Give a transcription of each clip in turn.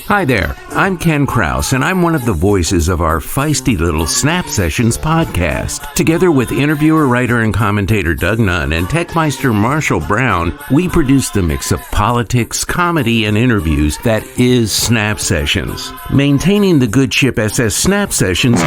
Hi there, I'm Ken Krause, and I'm one of the voices of our feisty little Snap Sessions podcast. Together with interviewer, writer, and commentator Doug Nunn and techmeister Marshall Brown, we produce the mix of politics, comedy, and interviews that is Snap Sessions. Maintaining the good ship SS Snap Sessions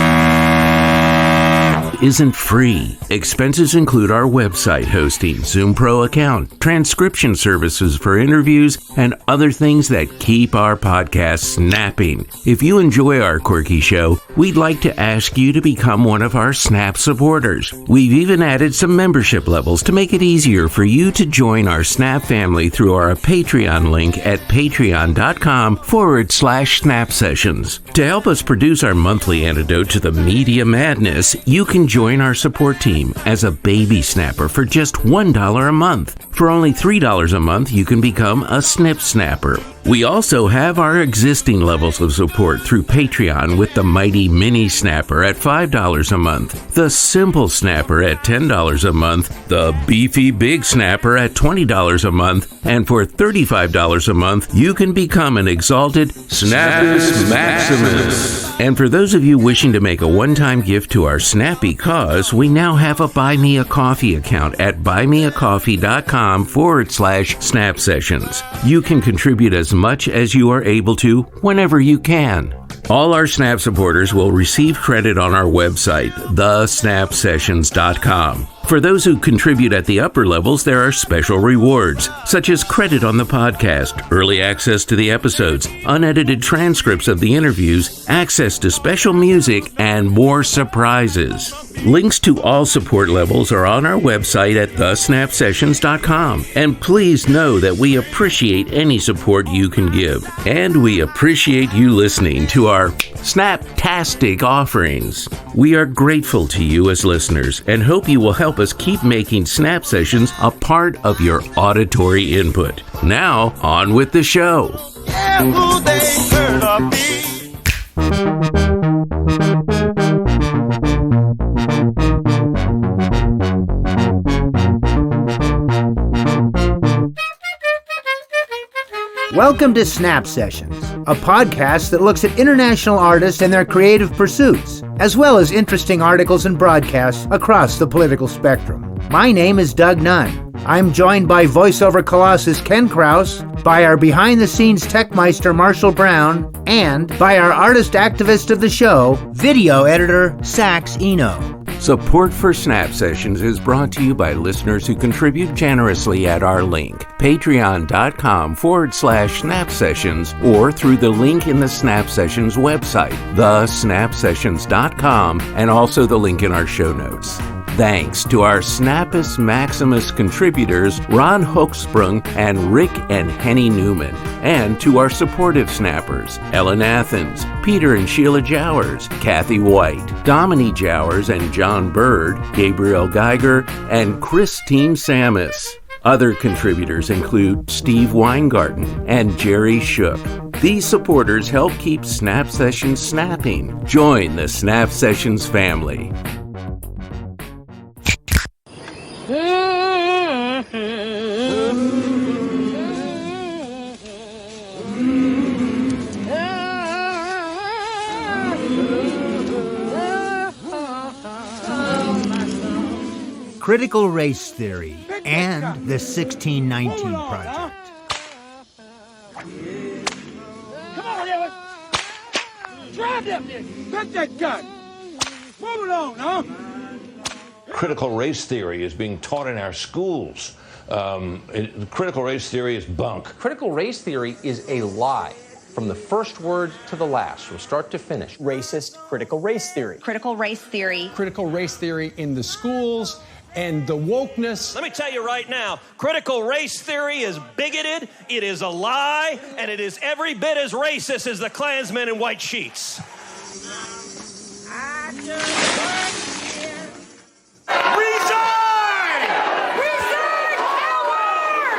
isn't free. Expenses include our website hosting, Zoom Pro account, transcription services for interviews, and other things that keep our podcast snapping. If you enjoy our quirky show, we'd like to ask you to become one of our Snap supporters. We've even added some membership levels to make it easier for you to join our Snap family through our Patreon link at patreon.com/Snap Sessions. To help us produce our monthly antidote to the media madness, you can join our support team as a baby snapper for just $1 a month. For only $3 a month, you can become a Snip Snapper. We also have our existing levels of support through Patreon with the mighty Mini Snapper at $5 a month, the Simple Snapper at $10 a month, the Beefy Big Snapper at $20 a month, and for $35 a month, you can become an exalted Snappus Maximus. And for those of you wishing to make a one-time gift to our snappy cause, we now have a Buy Me a Coffee account at buymeacoffee.com/Snap Sessions. You can contribute as much as you are able to, whenever you can. All our Snap supporters will receive credit on our website, thesnapsessions.com. For those who contribute at the upper levels, there are special rewards, such as credit on the podcast, early access to the episodes, unedited transcripts of the interviews, access to special music, and more surprises. Links to all support levels are on our website at thesnapsessions.com. And please know that we appreciate any support you can give. And we appreciate you listening to our Snaptastic offerings. We are grateful to you as listeners and hope you will help us keep making Snap Sessions a part of your auditory input. Now, on with the show. Yeah, who they heard of me. Welcome to Snap Sessions, a podcast that looks at international artists and their creative pursuits, as well as interesting articles and broadcasts across the political spectrum. My name is Doug Nunn. I'm joined by voiceover colossus Ken Krause, by our behind-the-scenes techmeister Marshall Brown, and by our artist activist of the show, video editor Sax Eno. Support for Snap Sessions is brought to you by listeners who contribute generously at our link, patreon.com/Snap Sessions, or through the link in the Snap Sessions website, thesnapsessions.com, and also the link in our show notes. Thanks to our Snappus Maximus contributors, Ron Hochsprung and Rick and Henny Newman, and to our supportive snappers, Ellen Athens, Peter and Sheila Jowers, Kathy White, Dominique Jowers and John Bird, Gabriel Geiger, and Christine Samus. Other contributors include Steve Weingarten and Jerry Shook. These supporters help keep Snap Sessions snapping. Join the Snap Sessions family. Critical race theory and the 1619 Project. Come on, Ellen! Drive that thing! Get that gun! Move it on, huh? Critical race theory is being taught in our schools. Critical race theory is bunk. Critical race theory is a lie. From the first word to the last, from start to finish. Racist critical race theory. Critical race theory. Critical race theory in the schools and the wokeness. Let me tell you right now, critical race theory is bigoted, it is a lie, and it is every bit as racist as the Klansmen in white sheets.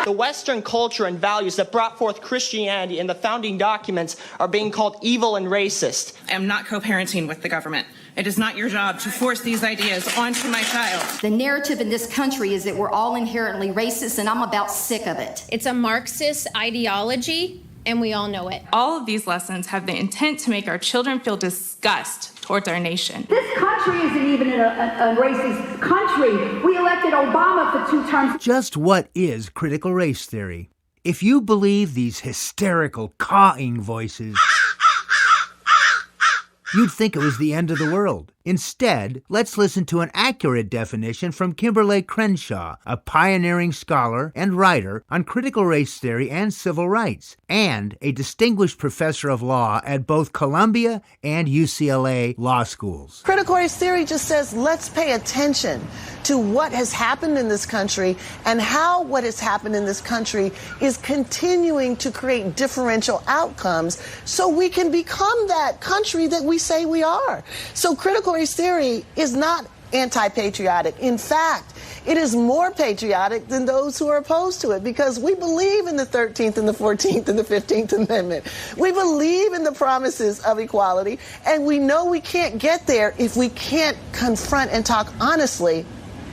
The Western culture and values that brought forth Christianity in the founding documents are being called evil and racist. I am not co-parenting with the government. It is not your job to force these ideas onto my child. The narrative in this country is that we're all inherently racist, and I'm about sick of it. It's a Marxist ideology And we all know it. All of these lessons have the intent to make our children feel disgust towards our nation. This country isn't even a racist country. We elected Obama for 2 terms. Just what is critical race theory? If you believe these hysterical cawing voices, you'd think it was the end of the world. Instead, let's listen to an accurate definition from Kimberly Crenshaw, a pioneering scholar and writer on critical race theory and civil rights, and a distinguished professor of law at both Columbia and UCLA law schools. Critical race theory just says, let's pay attention to what has happened in this country and how what has happened in this country is continuing to create differential outcomes so we can become that country that we say we are. So critical race theory is not anti-patriotic. In fact, it is more patriotic than those who are opposed to it because we believe in the 13th and the 14th and the 15th Amendment. We believe in the promises of equality, and we know we can't get there if we can't confront and talk honestly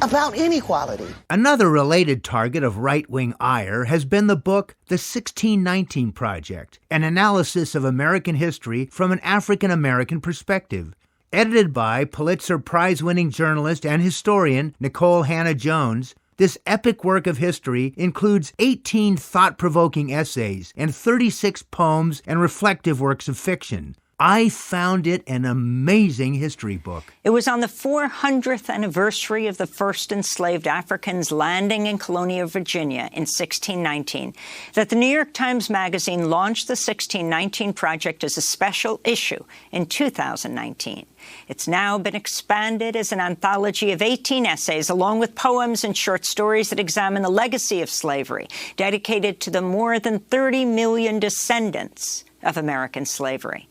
about inequality. Another related target of right-wing ire has been the book The 1619 Project, an analysis of American history from an African-American perspective. Edited by Pulitzer Prize-winning journalist and historian Nicole Hannah Jones, this epic work of history includes 18 thought-provoking essays and 36 poems and reflective works of fiction. I found it an amazing history book. It was on the 400th anniversary of the first enslaved Africans landing in colonial Virginia in 1619 that the New York Times Magazine launched the 1619 Project as a special issue in 2019. It's now been expanded as an anthology of 18 essays, along with poems and short stories that examine the legacy of slavery, dedicated to the more than 30 million descendants of American slavery.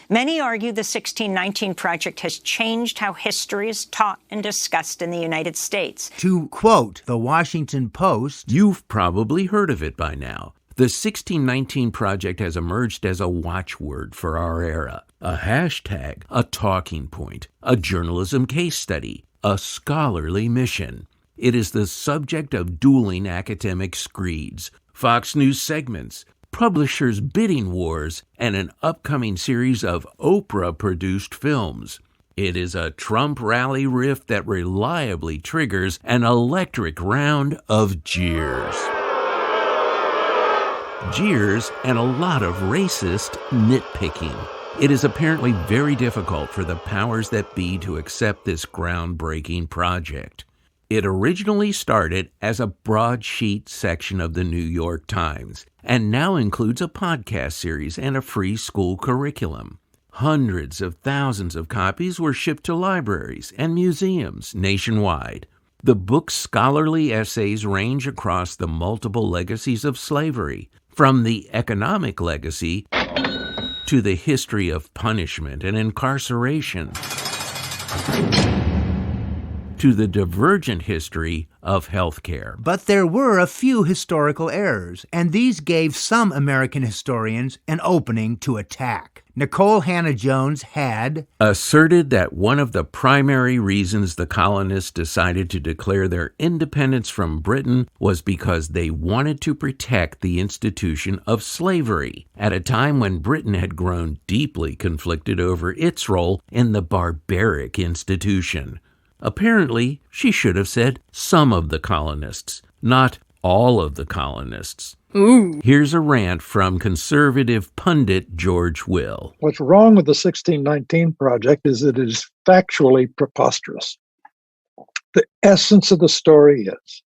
Many argue the 1619 Project has changed how history is taught and discussed in the United States. To quote the Washington Post, "You've probably heard of it by now. The 1619 Project has emerged as a watchword for our era, a hashtag, a talking point, a journalism case study, a scholarly mission. It is the subject of dueling academic screeds, Fox News segments, publishers' bidding wars, and an upcoming series of Oprah-produced films. It is a Trump rally riff that reliably triggers an electric round of jeers. Jeers and a lot of racist nitpicking. It is apparently very difficult for the powers that be to accept this groundbreaking project. It originally started as a broadsheet section of the New York Times, and now includes a podcast series and a free school curriculum. Hundreds of thousands of copies were shipped to libraries and museums nationwide. The book's scholarly essays range across the multiple legacies of slavery, from the economic legacy to the history of punishment and incarceration, to the divergent history of healthcare. But there were a few historical errors, and these gave some American historians an opening to attack. Nicole Hannah Jones had asserted that one of the primary reasons the colonists decided to declare their independence from Britain was because they wanted to protect the institution of slavery at a time when Britain had grown deeply conflicted over its role in the barbaric institution. Apparently, she should have said some of the colonists, not all of the colonists. Ooh. Here's a rant from conservative pundit George Will. What's wrong with the 1619 Project is it is factually preposterous. The essence of the story is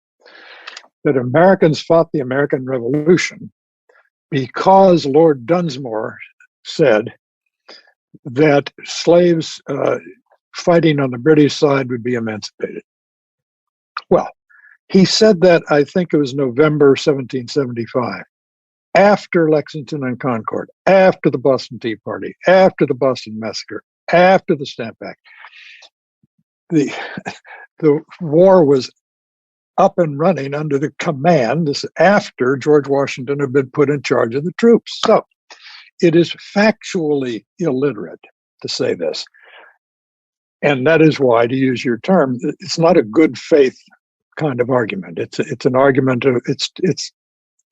that Americans fought the American Revolution because Lord Dunsmore said that slaves fighting on the British side would be emancipated. Well, he said that, I think it was November 1775, after Lexington and Concord, after the Boston Tea Party, after the Boston Massacre, after the Stamp Act. The war was up and running under the command, this after George Washington had been put in charge of the troops. So it is factually illiterate to say this. And that is why, to use your term, it's not a good faith kind of argument. It's an argument of it's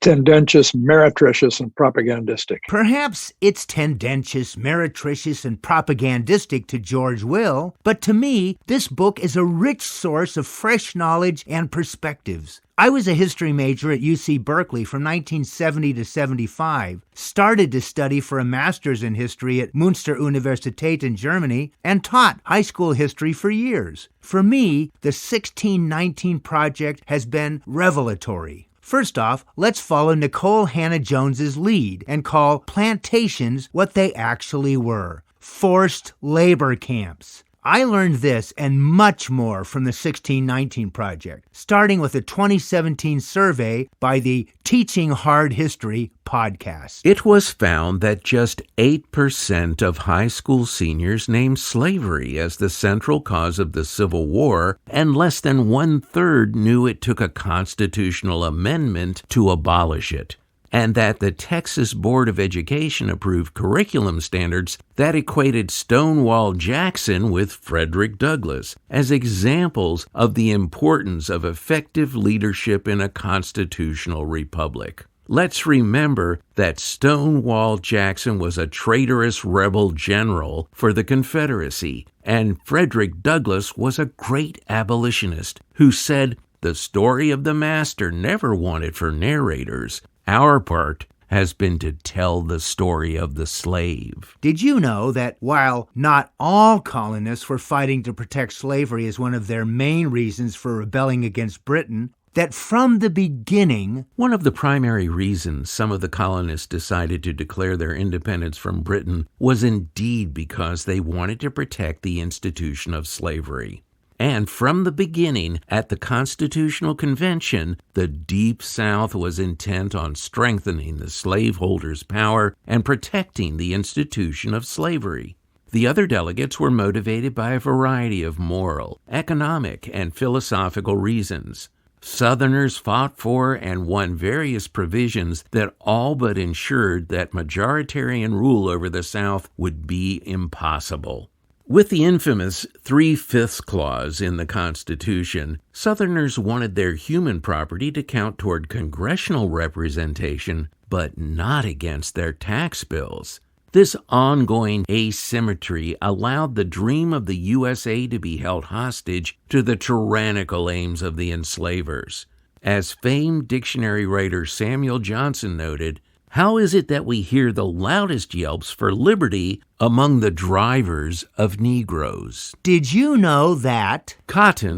tendentious, meretricious, and propagandistic. Perhaps it's tendentious, meretricious, and propagandistic to George Will, but to me, this book is a rich source of fresh knowledge and perspectives. I was a history major at UC Berkeley from 1970 to 75, started to study for a master's in history at Münster Universität in Germany, and taught high school history for years. For me, the 1619 Project has been revelatory. First off, let's follow Nicole Hannah Jones's lead and call plantations what they actually were: forced labor camps. I learned this and much more from the 1619 Project, starting with a 2017 survey by the Teaching Hard History podcast. It was found that just 8% of high school seniors named slavery as the central cause of the Civil War, and less than 1/3 knew it took a constitutional amendment to abolish it, and that the Texas Board of Education approved curriculum standards that equated Stonewall Jackson with Frederick Douglass as examples of the importance of effective leadership in a constitutional republic. Let's remember that Stonewall Jackson was a traitorous rebel general for the Confederacy, and Frederick Douglass was a great abolitionist who said, "The story of the master never wanted for narrators. Our part has been to tell the story of the slave." Did you know that while not all colonists were fighting to protect slavery as one of their main reasons for rebelling against Britain, that from the beginning, one of the primary reasons some of the colonists decided to declare their independence from Britain was indeed because they wanted to protect the institution of slavery. And from the beginning, at the Constitutional Convention, the Deep South was intent on strengthening the slaveholders' power and protecting the institution of slavery. The other delegates were motivated by a variety of moral, economic, and philosophical reasons. Southerners fought for and won various provisions that all but ensured that majoritarian rule over the South would be impossible. With the infamous 3/5 clause in the Constitution, Southerners wanted their human property to count toward congressional representation, but not against their tax bills. This ongoing asymmetry allowed the dream of the USA to be held hostage to the tyrannical aims of the enslavers. As famed dictionary writer Samuel Johnson noted, "How is it that we hear the loudest yelps for liberty among the drivers of Negroes?" Did you know that cotton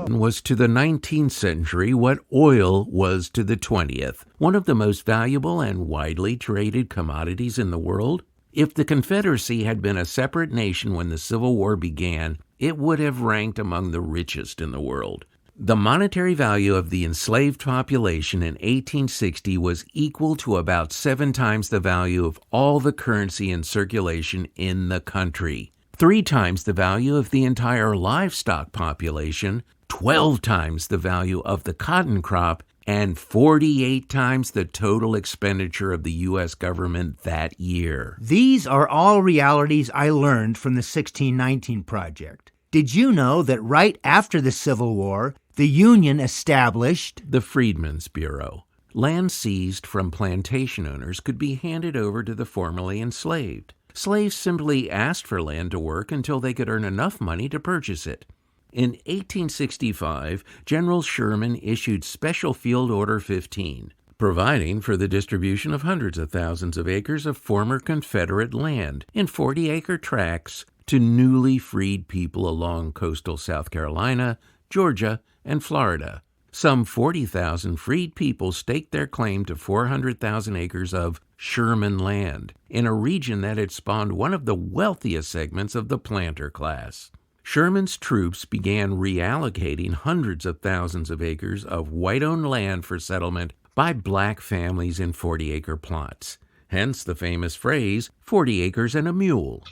was to the 19th century what oil was to the 20th, one of the most valuable and widely traded commodities in the world? If the Confederacy had been a separate nation when the Civil War began, it would have ranked among the richest in the world. The monetary value of the enslaved population in 1860 was equal to about 7 times the value of all the currency in circulation in the country, 3 times the value of the entire livestock population, 12 times the value of the cotton crop, and 48 times the total expenditure of the U.S. government that year. These are all realities I learned from the 1619 Project. Did you know that right after the Civil War, the Union established the Freedmen's Bureau? Land seized from plantation owners could be handed over to the formerly enslaved. Slaves simply asked for land to work until they could earn enough money to purchase it. In 1865, General Sherman issued Special Field Order 15, providing for the distribution of hundreds of thousands of acres of former Confederate land in 40-acre tracts to newly freed people along coastal South Carolina, Georgia, and Florida. Some 40,000 freed people staked their claim to 400,000 acres of Sherman land in a region that had spawned one of the wealthiest segments of the planter class. Sherman's troops began reallocating hundreds of thousands of acres of white-owned land for settlement by black families in 40-acre plots. Hence the famous phrase, 40 acres and a mule.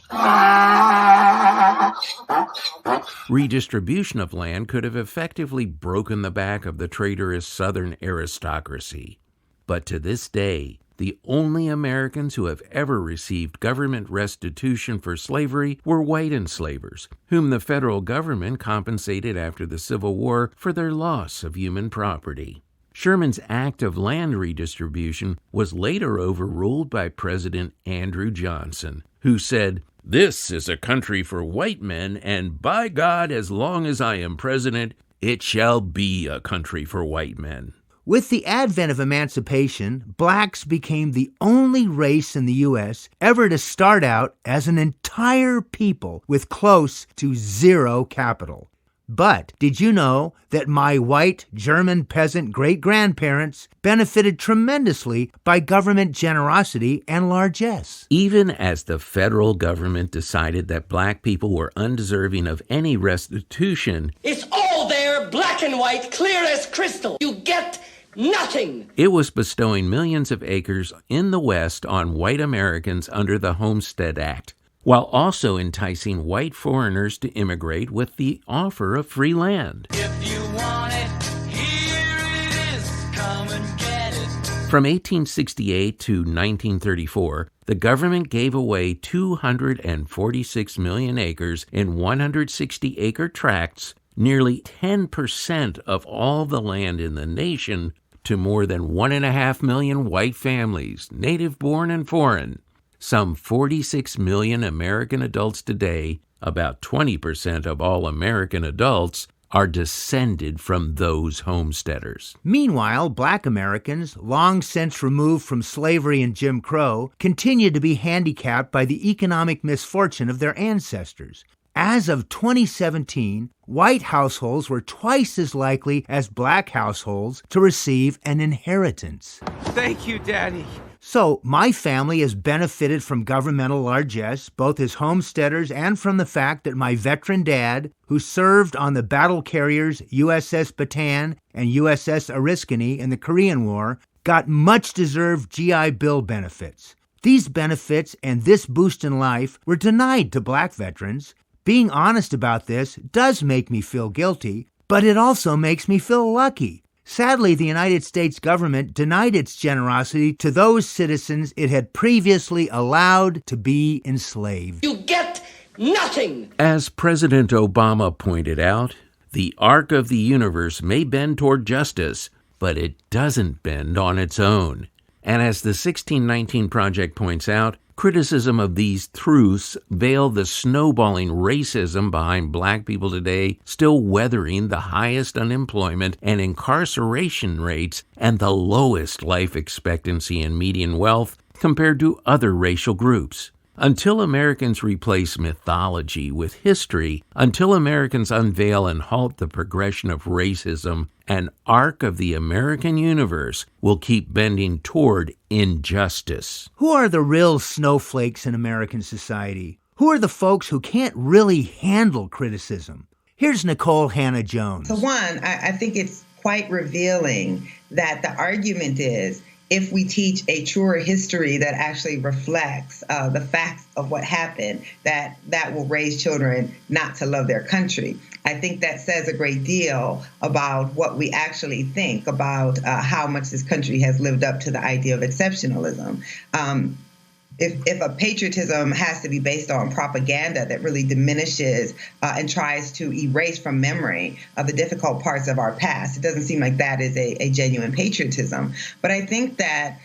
Redistribution of land could have effectively broken the back of the traitorous Southern aristocracy. But to this day, the only Americans who have ever received government restitution for slavery were white enslavers, whom the federal government compensated after the Civil War for their loss of human property. Sherman's act of land redistribution was later overruled by President Andrew Johnson, who said, "This is a country for white men, and by God, as long as I am president, it shall be a country for white men." With the advent of emancipation, blacks became the only race in the U.S. ever to start out as an entire people with close to zero capital. But did you know that my white German peasant great-grandparents benefited tremendously by government generosity and largesse? Even as the federal government decided that black people were undeserving of any restitution, It's all there, black and white, clear as crystal. You get nothing. it was bestowing millions of acres in the West on white Americans under the Homestead Act, while also enticing white foreigners to immigrate with the offer of free land. If you want it, here it is. Come and get it. From 1868 to 1934, the government gave away 246 million acres in 160-acre tracts, nearly 10% of all the land in the nation, to more than 1.5 million white families, native-born and foreign. Some 46 million American adults today, about 20% of all American adults, are descended from those homesteaders. Meanwhile, black Americans, long since removed from slavery and Jim Crow, continue to be handicapped by the economic misfortune of their ancestors. As of 2017, white households were twice as likely as black households to receive an inheritance. Thank you, Daddy. So, my family has benefited from governmental largesse, both as homesteaders and from the fact that my veteran dad, who served on the battle carriers USS Bataan and USS Oriskany in the Korean War, got much-deserved GI Bill benefits. These benefits and this boost in life were denied to black veterans. Being honest about this does make me feel guilty, but it also makes me feel lucky. Sadly, the United States government denied its generosity to those citizens it had previously allowed to be enslaved. You get nothing. As President Obama pointed out, the arc of the universe may bend toward justice, but it doesn't bend on its own. And as the 1619 Project points out, criticism of these truths veil the snowballing racism behind black people today, still weathering the highest unemployment and incarceration rates and the lowest life expectancy and median wealth compared to other racial groups. Until Americans replace mythology with history, until Americans unveil and halt the progression of racism, an arc of the American universe will keep bending toward injustice. Who are the real snowflakes in American society? Who are the folks who can't really handle criticism? Here's Nicole Hannah Jones. So one, I think it's quite revealing that the argument is, if we teach a truer history that actually reflects the facts of what happened, that will raise children not to love their country. I think that says a great deal about what we actually think about how much this country has lived up to the idea of exceptionalism. If a patriotism has to be based on propaganda that really diminishes and tries to erase from memory the difficult parts of our past, it doesn't seem like that is a genuine patriotism. But I think that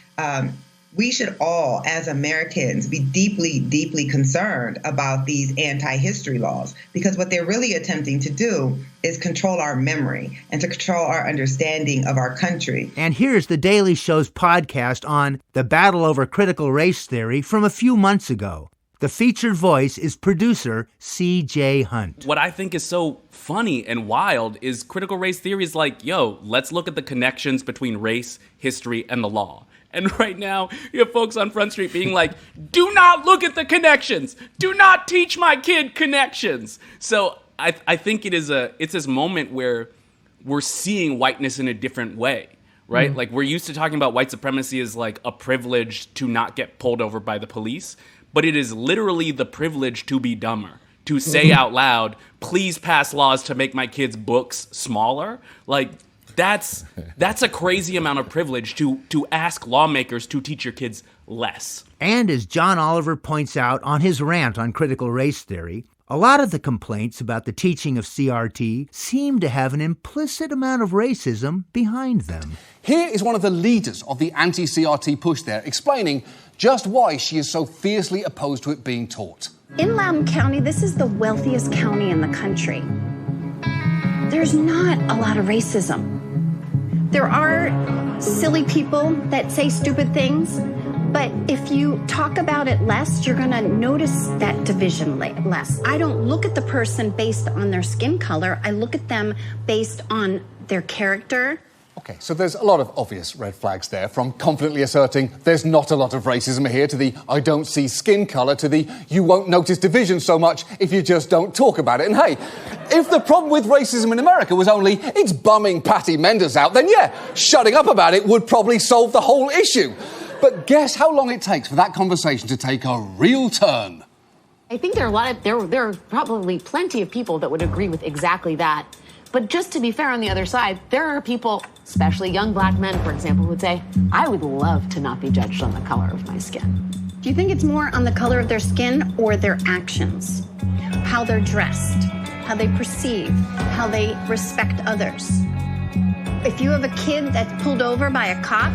we should all, as Americans, be deeply, deeply concerned about these anti-history laws, because what they're really attempting to do is control our memory and to control our understanding of our country. And here's The Daily Show's podcast on the battle over critical race theory from a few months ago. The featured voice is producer C.J. Hunt. What I think is so funny and wild is critical race theory is like, yo, let's look at the connections between race, history, and the law. And right now, you have folks on Front Street being like, do not look at the connections. Do not teach my kid connections. So I think it's this moment where we're seeing whiteness in a different way, right? Mm-hmm. Like, we're used to talking about white supremacy as like a privilege to not get pulled over by the police, but it is literally the privilege to be dumber, to say out loud, please pass laws to make my kids' books smaller. Like, That's a crazy amount of privilege to ask lawmakers to teach your kids less. And as John Oliver points out on his rant on critical race theory, a lot of the complaints about the teaching of CRT seem to have an implicit amount of racism behind them. Here is one of the leaders of the anti-CRT push there, explaining just why she is so fiercely opposed to it being taught. In Loudoun County, this is the wealthiest county in the country. There's not a lot of racism. There are silly people that say stupid things, but if you talk about it less, you're gonna notice that division less. I don't look at the person based on their skin color. I look at them based on their character. Okay, so there's a lot of obvious red flags there, from confidently asserting there's not a lot of racism here to the I don't see skin colour to the you won't notice division so much if you just don't talk about it. And hey, if the problem with racism in America was only it's bumming Patty Menders out, then yeah, shutting up about it would probably solve the whole issue. But guess how long it takes for that conversation to take a real turn? I think there are probably plenty of people that would agree with exactly that. But just to be fair on the other side, there are people, especially young black men, for example, who would say, I would love to not be judged on the color of my skin. Do you think it's more on the color of their skin or their actions? How they're dressed, how they perceive, how they respect others? If you have a kid that's pulled over by a cop,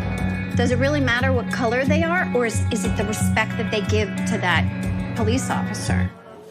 does it really matter what color they are, or is it the respect that they give to that police officer?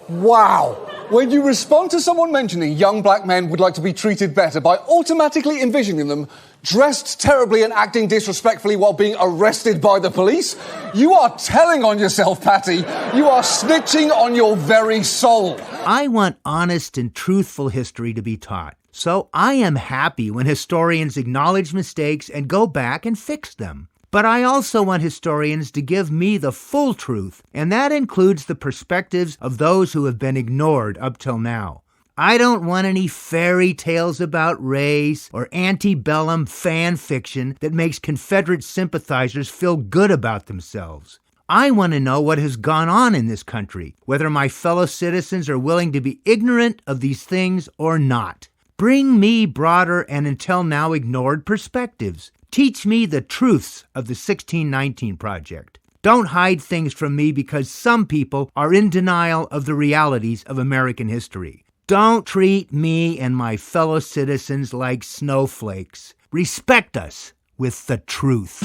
Wow! When you respond to someone mentioning young black men would like to be treated better by automatically envisioning them dressed terribly and acting disrespectfully while being arrested by the police, you are telling on yourself, Patty. You are snitching on your very soul. I want honest and truthful history to be taught. So I am happy when historians acknowledge mistakes and go back and fix them. But I also want historians to give me the full truth, and that includes the perspectives of those who have been ignored up till now. I don't want any fairy tales about race or antebellum fan fiction that makes Confederate sympathizers feel good about themselves. I want to know what has gone on in this country, whether my fellow citizens are willing to be ignorant of these things or not. Bring me broader and until now ignored perspectives. Teach me the truths of the 1619 Project. Don't hide things from me because some people are in denial of the realities of American history. Don't treat me and my fellow citizens like snowflakes. Respect us with the truth.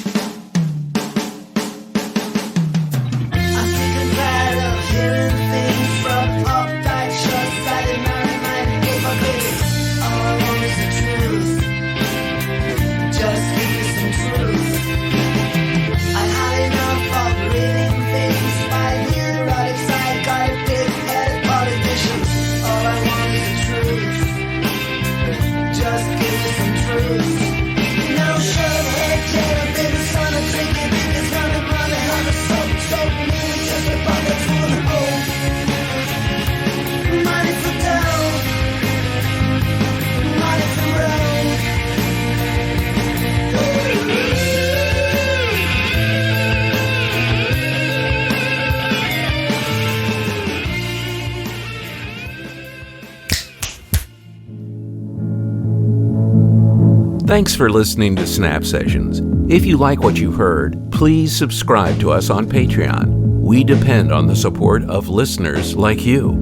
I'm sick and tired of hearing things from uptight, short-sighted, narrow-minded hypocrites. All I want is the truth. Just give me some truth. I had enough of reading things by neurotic, psychotic, big-headed politicians. All I want is the truth. Just give me some truth. No short-head, tail, big son of drinking. It's gonna run a hell of soap, really just a bucket full of hope. Money for dough, money for road. Thanks for listening to Snap Sessions. If you like what you heard, please subscribe to us on Patreon. We depend on the support of listeners like you.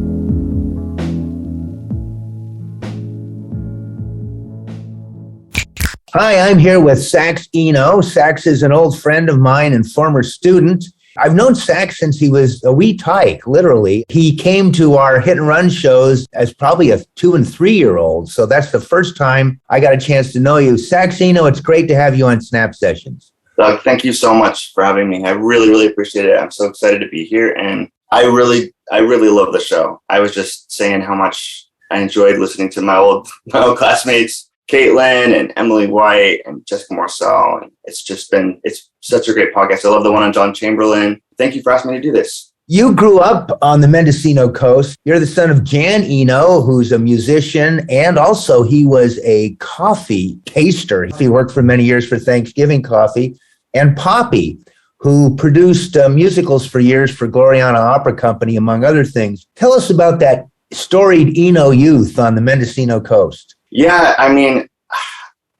Hi, I'm here with Sax Eno. Sax is an old friend of mine and former student. I've known Sax since he was a wee tyke, literally. He came to our hit and run shows as probably a 2- and 3-year-old. So that's the first time I got a chance to know you. Sax Eno, it's great to have you on Snap Sessions. Doug, thank you so much for having me. I really, really appreciate it. I'm so excited to be here. And I really love the show. I was just saying how much I enjoyed listening to my old classmates, Caitlin and Emily White and Jessica Marcel. And it's such a great podcast. I love the one on John Chamberlain. Thank you for asking me to do this. You grew up on the Mendocino coast. You're the son of Jan Eno, who's a musician, and also he was a coffee taster. He worked for many years for Thanksgiving Coffee. And Poppy, who produced musicals for years for Gloriana Opera Company, among other things. Tell us about that storied Eno youth on the Mendocino coast. Yeah, I mean,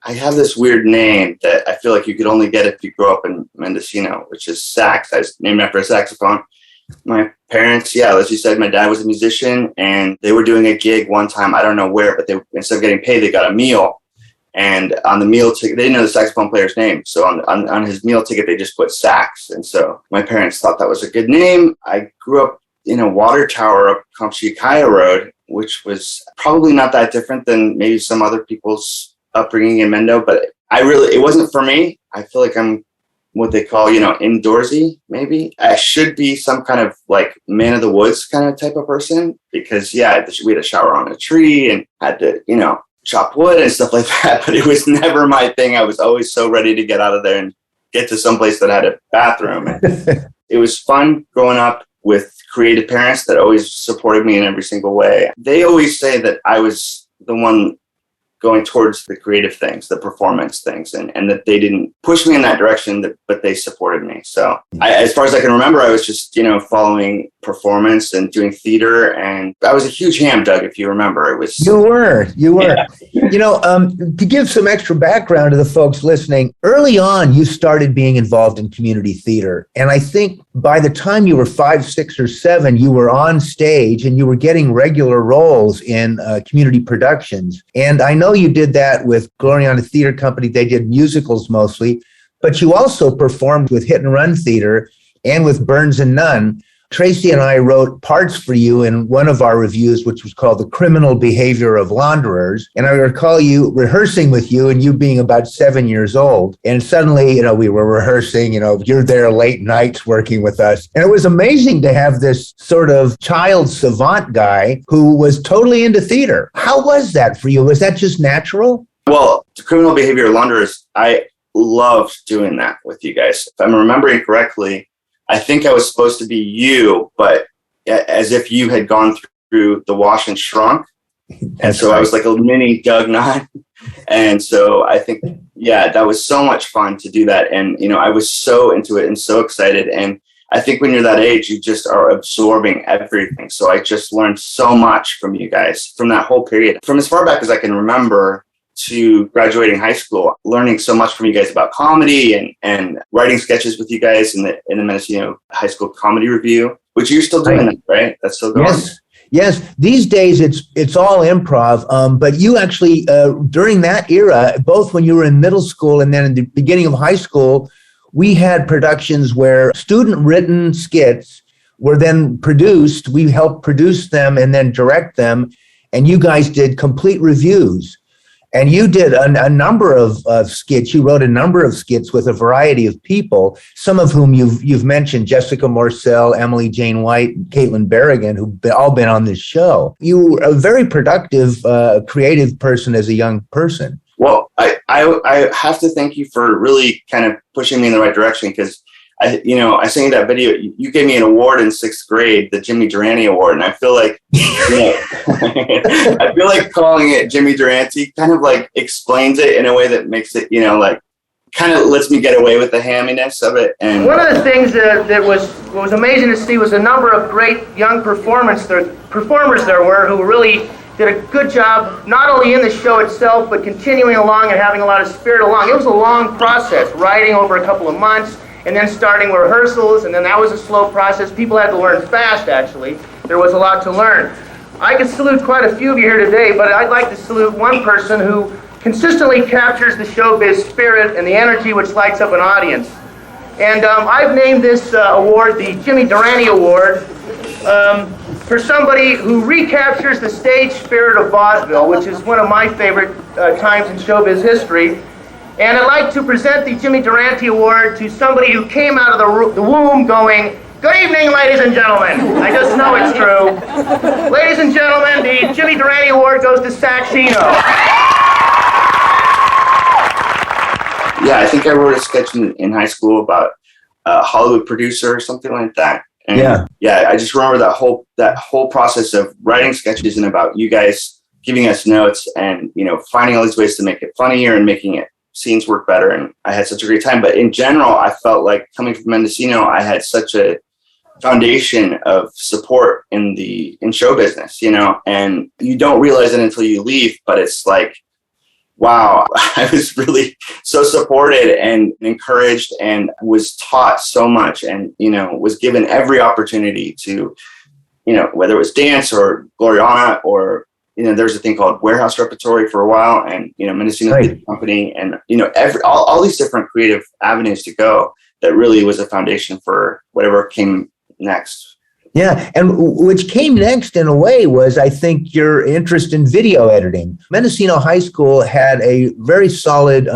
I have this weird name that I feel like you could only get if you grew up in Mendocino, which is sax. I was named after a saxophone. My parents, as you said, my dad was a musician, and they were doing a gig one time. I don't know where, but they, instead of getting paid, they got a meal. And on the meal ticket, they didn't know the saxophone player's name. So on his meal ticket, they just put sax. And so my parents thought that was a good name. I grew up in a water tower up Comchiacaya Road, which was probably not that different than maybe some other people's upbringing in Mendo, but it wasn't for me. I feel like I'm what they call, indoorsy, maybe. I should be some kind of like man of the woods kind of type of person because, we had a shower on a tree and had to, chop wood and stuff like that. But it was never my thing. I was always so ready to get out of there and get to someplace that had a bathroom. It was fun growing up with creative parents that always supported me in every single way. They always say that I was the one going towards the creative things, the performance things, and that they didn't push me in that direction, but they supported me. So as far as I can remember, I was just, following performance and doing theater. And I was a huge ham, Doug, if you remember. It was. You were. Yeah. To give some extra background to the folks listening, early on, you started being involved in community theater. And I think by the time you were 5, 6, or 7, you were on stage and you were getting regular roles in community productions. And I know you did that with Gloriana Theater Company. They did musicals mostly, but you also performed with Hit and Run Theater and with Burns and Nunn. Tracy and I wrote parts for you in one of our reviews, which was called The Criminal Behavior of Launderers. And I recall you rehearsing with you and you being about 7 years old. And suddenly, we were rehearsing, you're there late nights working with us. And it was amazing to have this sort of child savant guy who was totally into theater. How was that for you? Was that just natural? Well, The Criminal Behavior of Launderers, I loved doing that with you guys. If I'm remembering correctly, I think I was supposed to be you, but as if you had gone through the wash and shrunk. And so I was like a mini Doug Nunn. And so I think, that was so much fun to do that. And, I was so into it and so excited. And I think when you're that age, you just are absorbing everything. So I just learned so much from you guys from that whole period. From as far back as I can remember to graduating high school, learning so much from you guys about comedy and writing sketches with you guys in the Mendocino High School Comedy Review, which you're still doing, right? That's still going on. Yes. These days it's all improv. But you actually, during that era, both when you were in middle school and then in the beginning of high school, we had productions where student-written skits were then produced. We helped produce them and then direct them. And you guys did complete reviews. And you did a number of skits. You wrote a number of skits with a variety of people, some of whom you've mentioned, Jessica Morcell, Emily Jane White, Caitlin Berrigan, who've all been on this show. You were a very productive, creative person as a young person. Well, I have to thank you for really kind of pushing me in the right direction because I sent you that video. You gave me an award in 6th grade, the Jimmy Durante Award, and I feel like, I feel like calling it Jimmy Durante kind of like explains it in a way that makes it, like kind of lets me get away with the hamminess of it. And one of the things that was amazing to see was a number of great young performers there were who really did a good job, not only in the show itself, but continuing along and having a lot of spirit along. It was a long process, writing over a couple of months, and then starting rehearsals, and then that was a slow process. People had to learn fast, actually. There was a lot to learn. I could salute quite a few of you here today, but I'd like to salute one person who consistently captures the showbiz spirit and the energy which lights up an audience. And I've named this award the Jimmy Durante Award for somebody who recaptures the stage spirit of vaudeville, which is one of my favorite times in showbiz history. And I'd like to present the Jimmy Durante Award to somebody who came out of the womb going, "Good evening, ladies and gentlemen." I just know it's true. Ladies and gentlemen, the Jimmy Durante Award goes to Sax Eno. Yeah, I think I wrote a sketch in high school about a Hollywood producer or something like that. And I just remember that whole process of writing sketches and about you guys giving us notes and, finding all these ways to make it funnier and making it scenes work better, and I had such a great time. But in general, I felt like coming from Mendocino, I had such a foundation of support in show business, and you don't realize it until you leave, but it's like wow, I was really so supported and encouraged and was taught so much and, was given every opportunity to, whether it was dance or Gloriana or, there's a thing called Warehouse Repertory for a while and, Mendocino Theater Company and, all these different creative avenues to go that really was a foundation for whatever came next. Yeah, and which came next in a way was, I think, your interest in video editing. Mendocino High School had a very solid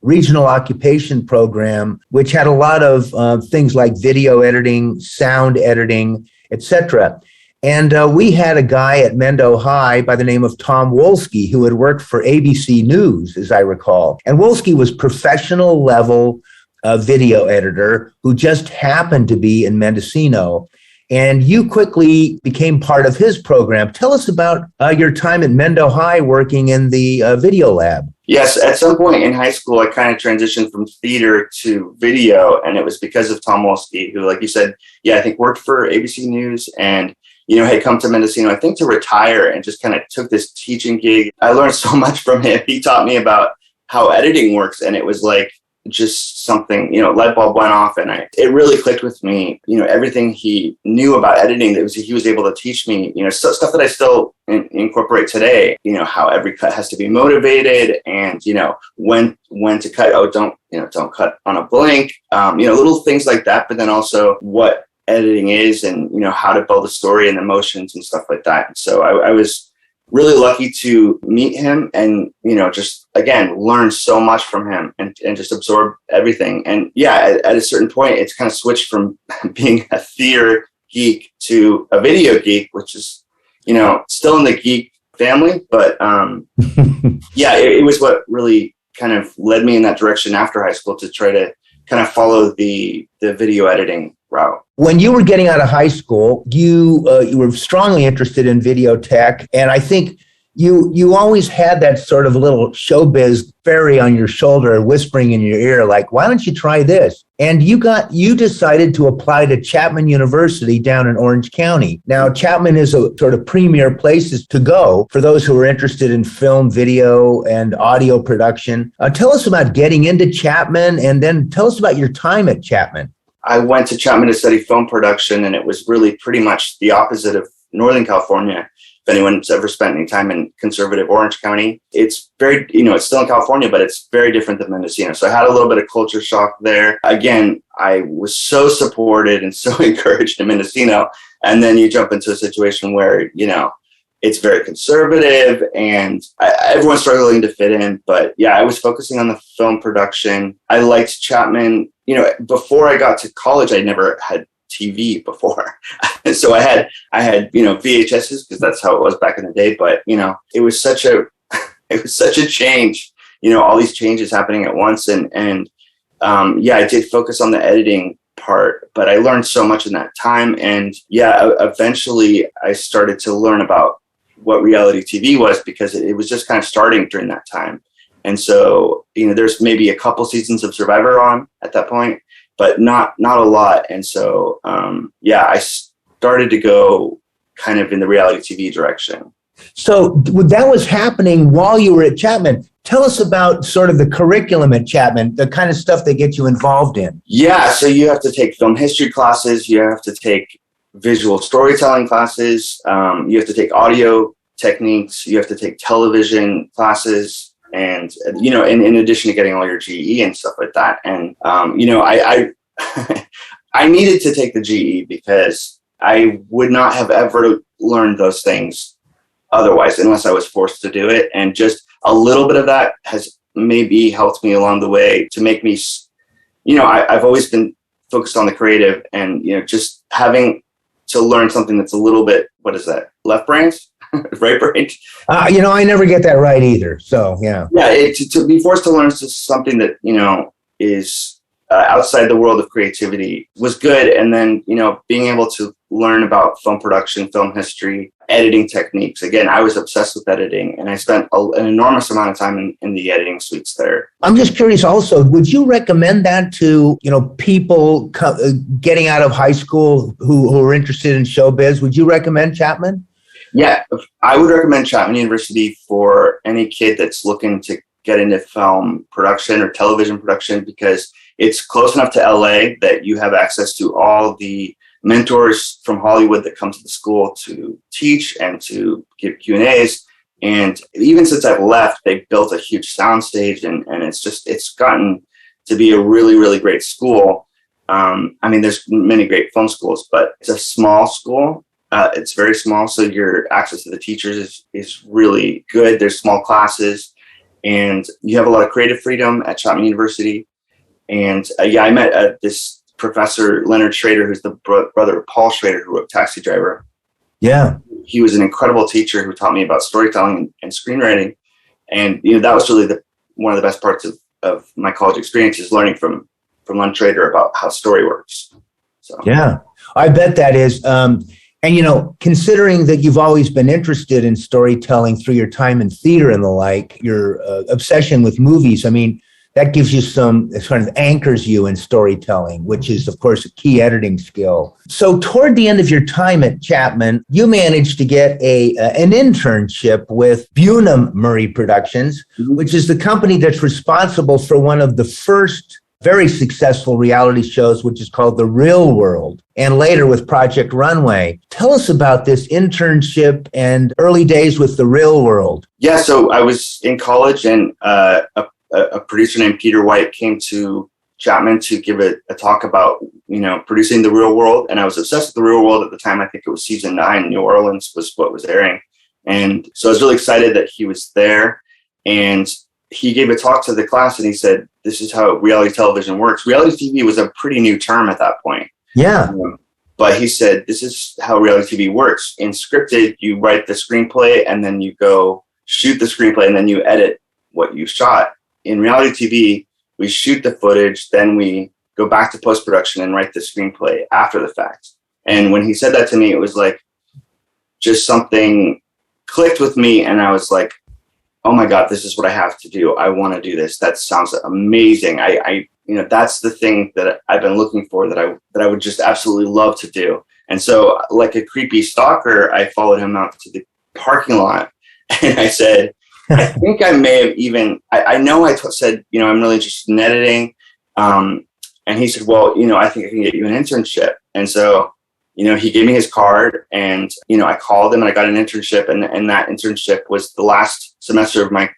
regional occupation program, which had a lot of things like video editing, sound editing, etc. And we had a guy at Mendo High by the name of Tom Wolski, who had worked for ABC News, as I recall. And Wolski was professional level video editor who just happened to be in Mendocino. And you quickly became part of his program. Tell us about your time at Mendo High working in the video lab. Yes, at some point in high school, I kind of transitioned from theater to video. And it was because of Tom Wolski, who, like you said, I think worked for ABC News and had come to Mendocino, I think, to retire and just kind of took this teaching gig. I learned so much from him. He taught me about how editing works. And it was like just something, light bulb went off and it really clicked with me. Everything he knew about editing that he was able to teach me, stuff that I still incorporate today, how every cut has to be motivated and, when to cut. Oh, don't cut on a blank, little things like that. But then also what editing is and, how to build a story and emotions and stuff like that. So I was really lucky to meet him and, just, again, learn so much from him and just absorb everything. And at a certain point, it's kind of switched from being a theater geek to a video geek, which is, still in the geek family. But it was what really kind of led me in that direction after high school to try to kind of follow the video editing route. When you were getting out of high school, you were strongly interested in video tech, and I think you always had that sort of little showbiz fairy on your shoulder whispering in your ear, like, why don't you try this? And you decided to apply to Chapman University down in Orange County. Now, Chapman is a sort of premier places to go for those who are interested in film, video, and audio production. Tell us about getting into Chapman, and then tell us about your time at Chapman. I went to Chapman to study film production, and it was really pretty much the opposite of Northern California. If anyone's ever spent any time in conservative Orange County, it's very, it's still in California, but it's very different than Mendocino. So I had a little bit of culture shock there. Again, I was so supported and so encouraged in Mendocino. And then you jump into a situation where, it's very conservative and everyone's struggling to fit in. But I was focusing on the film production. I liked Chapman. Before I got to college, I never had TV before. So I had VHSs because that's how it was back in the day. But, it was such a change, all these changes happening at once. And I did focus on the editing part, but I learned so much in that time. And eventually I started to learn about what reality TV was because it was just kind of starting during that time. And so, there's maybe a couple seasons of Survivor on at that point, but not a lot. And so, I started to go kind of in the reality TV direction. So that was happening while you were at Chapman. Tell us about sort of the curriculum at Chapman, the kind of stuff they get you involved in. Yeah, so you have to take film history classes. You have to take visual storytelling classes. You have to take audio techniques. You have to take television classes. And, in addition to getting all your GE and stuff like that. And, I needed to take the GE because I would not have ever learned those things otherwise, unless I was forced to do it. And just a little bit of that has maybe helped me along the way to make me, I've always been focused on the creative and, just having to learn something that's a little bit, what is that? Left brains? Right brain? I never get that right either. So, yeah. Yeah, to be forced to learn something that, is outside the world of creativity was good. And then, being able to learn about film production, film history, editing techniques. Again, I was obsessed with editing and I spent an enormous amount of time in the editing suites there. I'm just curious also, would you recommend that to, people getting out of high school who are interested in showbiz? Would you recommend Chapman? Yeah, I would recommend Chapman University for any kid that's looking to get into film production or television production because it's close enough to LA that you have access to all the mentors from Hollywood that come to the school to teach and to give Q&As. And even since I've left, they've built a huge soundstage, and it's gotten to be a really, really great school. I mean, there's many great film schools, but it's a small school. It's very small, so your access to the teachers is really good. There's small classes, and you have a lot of creative freedom at Chapman University. And I met this professor, Leonard Schrader, who's the brother of Paul Schrader, who wrote Taxi Driver. Yeah. He was an incredible teacher who taught me about storytelling and screenwriting. And, that was really one of the best parts of my college experience, is learning from Leonard Schrader about how story works. So. Yeah, I bet that is. And, considering that you've always been interested in storytelling through your time in theater and the like, your obsession with movies, I mean, that gives you it sort of anchors you in storytelling, which is, of course, a key editing skill. So toward the end of your time at Chapman, you managed to get an internship with Bunim-Murray Productions, which is the company that's responsible for one of the first very successful reality shows, which is called The Real World, and later with Project Runway. Tell us about this internship and early days with The Real World. Yeah, so I was in college, and a producer named Peter White came to Chapman to give a talk about, producing The Real World. And I was obsessed with The Real World at the time. I think it was season 9, New Orleans was what was airing. And so I was really excited that he was there. And he gave a talk to the class, and he said, this is how reality television works. Reality TV was a pretty new term at that point. Yeah. But he said, this is how reality TV works. In scripted, you write the screenplay, and then you go shoot the screenplay, and then you edit what you shot. In reality TV, we shoot the footage, then we go back to post-production and write the screenplay after the fact. And when he said that to me, it was like just something clicked with me, and I was like, oh my God, this is what I have to do. I want to do this. That sounds amazing. I that's the thing that I've been looking for, that I would just absolutely love to do. And so, like a creepy stalker, I followed him out to the parking lot, and I said, I think I may have even, I know I said, I'm really interested in editing. And he said, well, I think I can get you an internship. And so, he gave me his card, and, I called him, and I got an internship. And that internship was the last semester of my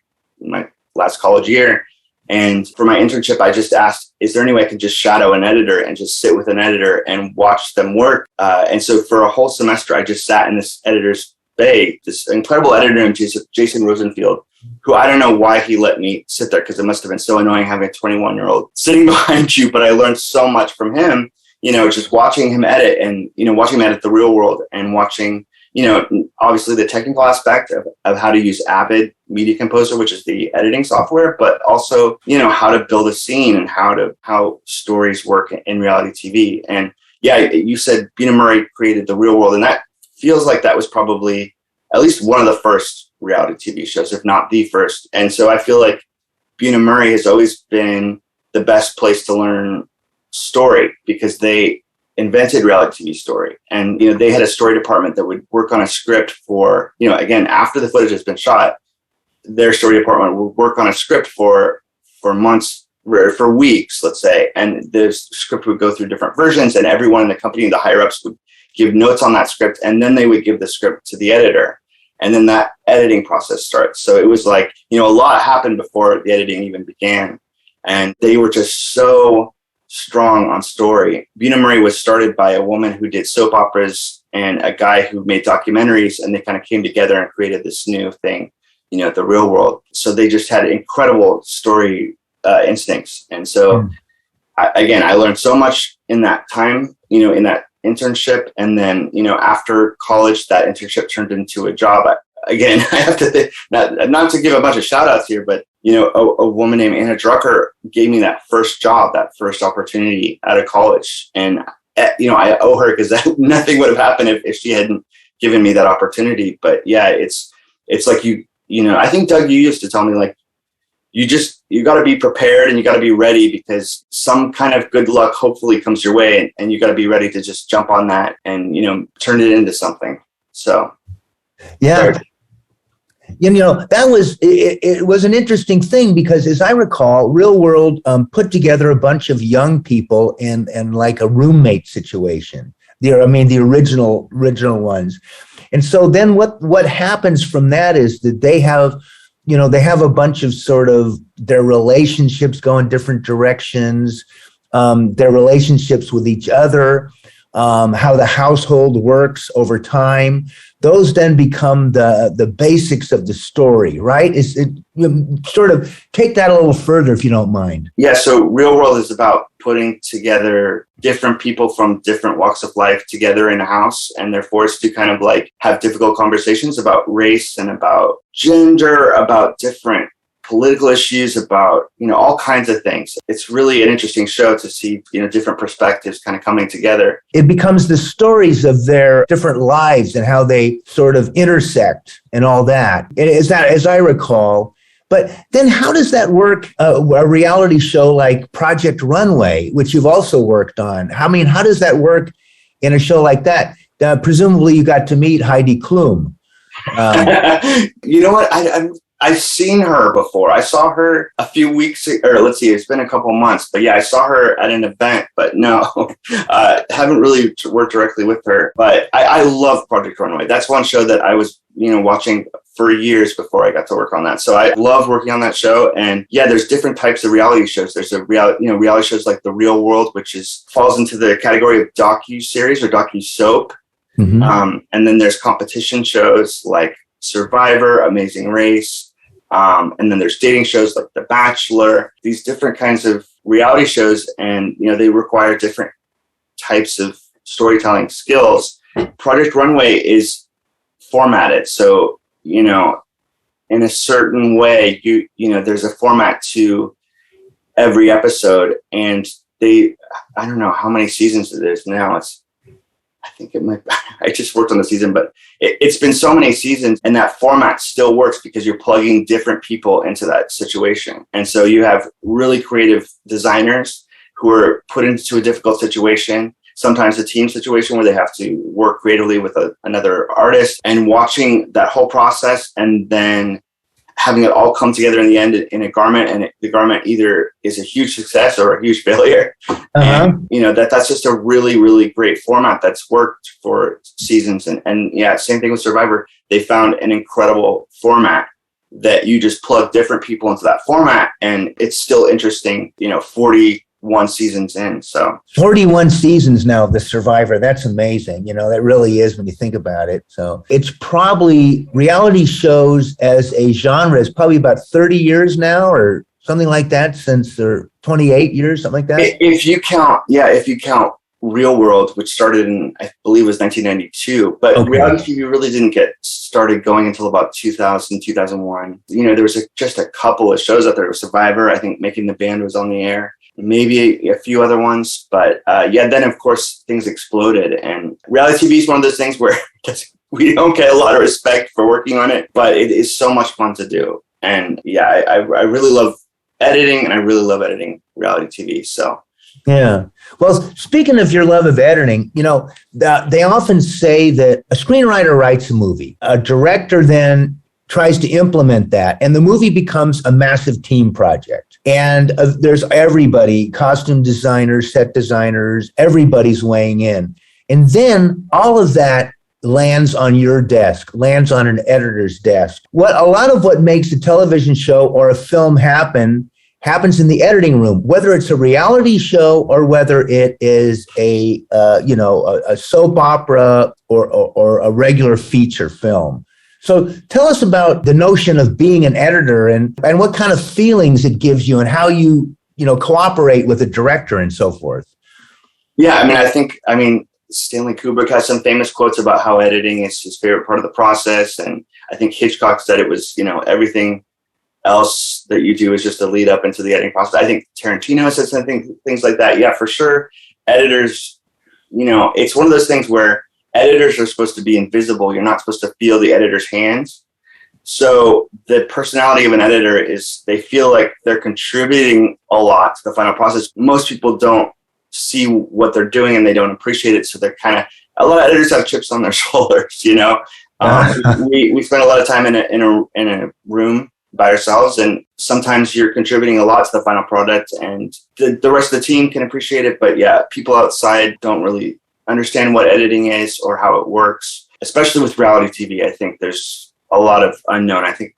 last college year. And for my internship, I just asked, is there any way I could just shadow an editor and just sit with an editor and watch them work? And so for a whole semester, I just sat in this editor's bay, this incredible editor named Jason Rosenfield, who I don't know why he let me sit there, because it must have been so annoying having a 21-year-old sitting behind you. But I learned so much from him, just watching him edit, and, watching him edit The Real World, and watching, obviously the technical aspect of how to use Avid Media Composer, which is the editing software, but also, how to build a scene and how stories work in reality TV. And yeah, you said Bunim-Murray created The Real World, and that feels like that was probably at least one of the first reality TV shows, if not the first. And so I feel like Bunim-Murray has always been the best place to learn story, because they invented reality TV story. And, they had a story department that would work on a script for, again, after the footage has been shot, their story department would work on a script for months, for weeks, let's say. And the script would go through different versions, and everyone in the company, the higher ups, would give notes on that script, and then they would give the script to the editor. And then that editing process starts. So it was like, a lot happened before the editing even began. And they were just so strong on story. Bunim-Murray was started by a woman who did soap operas and a guy who made documentaries, and they kind of came together and created this new thing, The Real World. So they just had incredible story instincts. And so, I learned so much in that time, in that internship. And then, after college, that internship turned into a job. I have to not to give a bunch of shout outs here, but, a woman named Anna Drucker gave me that first job, that first opportunity out of college. And, I owe her, because nothing would have happened if she hadn't given me that opportunity. But yeah, it's like, I think, Doug, you used to tell me, like, you got to be prepared, and you got to be ready, because some kind of good luck hopefully comes your way, and you got to be ready to just jump on that and, turn it into something. So. Yeah. that was it was an interesting thing because, as I recall, Real World put together a bunch of young people in like a roommate situation. The original ones. And so then what happens from that is that they have a bunch of sort of their relationships go in different directions, their relationships with each other, how the household works over time. Those then become the basics of the story, right? Sort of take that a little further, if you don't mind. Yeah, so Real World is about putting together different people from different walks of life together in a house, and they're forced to kind of like have difficult conversations about race and about gender, about different political issues, about, all kinds of things. It's really an interesting show to see, different perspectives kind of coming together. It becomes the stories of their different lives and how they sort of intersect and all that. As I recall. But then how does that work, a reality show like Project Runway, which you've also worked on? How does that work in a show like that? Presumably you got to meet Heidi Klum. You know what? I've seen her before. I saw her a few weeks, or let's see, it's been a couple months. But yeah, I saw her at an event, but no, haven't really worked directly with her. But I love Project Runway. That's one show that I was, watching for years before I got to work on that. So I love working on that show. And yeah, there's different types of reality shows. There's reality shows like The Real World, which falls into the category of docu-series or docu-soap. Mm-hmm. And then there's competition shows like Survivor, Amazing Race. And then there's dating shows like The Bachelor, these different kinds of reality shows. And, they require different types of storytelling skills. Project Runway is formatted. So, in a certain way, there's a format to every episode. And I don't know how many seasons it is now. I think it might, I just worked on the season, but it's been so many seasons, and that format still works because you're plugging different people into that situation. And so you have really creative designers who are put into a difficult situation, sometimes a team situation where they have to work creatively with another artist, and watching that whole process and then having it all come together in the end in a garment, and the garment either is a huge success or a huge failure. And, that's just a really, really great format that's worked for seasons. And yeah, same thing with Survivor. They found an incredible format that you just plug different people into that format, and it's still interesting, 41 seasons in. So 41 seasons now of The Survivor. That's amazing. That really is when you think about it. So it's probably reality shows as a genre is probably about 30 years now or something like that, since they're 28 years, something like that. If you count Real World, which started in, I believe it was 1992, but okay. Reality TV really didn't get started going until about 2000, 2001. There was just a couple of shows out there. Survivor, I think Making the Band was on the air. Maybe a few other ones, but then of course things exploded, and reality TV is one of those things where we don't get a lot of respect for working on it, but it is so much fun to do. And yeah, I really love editing, and I really love editing reality TV. So yeah. Well, speaking of your love of editing, they often say that a screenwriter writes a movie, a director then tries to implement that, and the movie becomes a massive team project. And there's everybody, costume designers, set designers, everybody's weighing in. And then all of that lands on your desk, lands on an editor's desk. A lot of what makes a television show or a film happens in the editing room, whether it's a reality show or whether it is a soap opera or a regular feature film. So tell us about the notion of being an editor and what kind of feelings it gives you and how you cooperate with a director and so forth. Yeah, I think Stanley Kubrick has some famous quotes about how editing is his favorite part of the process. And I think Hitchcock said it was, everything else that you do is just a lead up into the editing process. I think Tarantino said something, things like that. Yeah, for sure. Editors, it's one of those things where editors are supposed to be invisible. You're not supposed to feel the editor's hands. So the personality of an editor is they feel like they're contributing a lot to the final process. Most people don't see what they're doing and they don't appreciate it. So they're a lot of editors have chips on their shoulders, We spend a lot of time in a room by ourselves, and sometimes you're contributing a lot to the final product, and the rest of the team can appreciate it. But yeah, people outside don't really understand what editing is or how it works, especially with reality TV. I think there's a lot of unknown. I think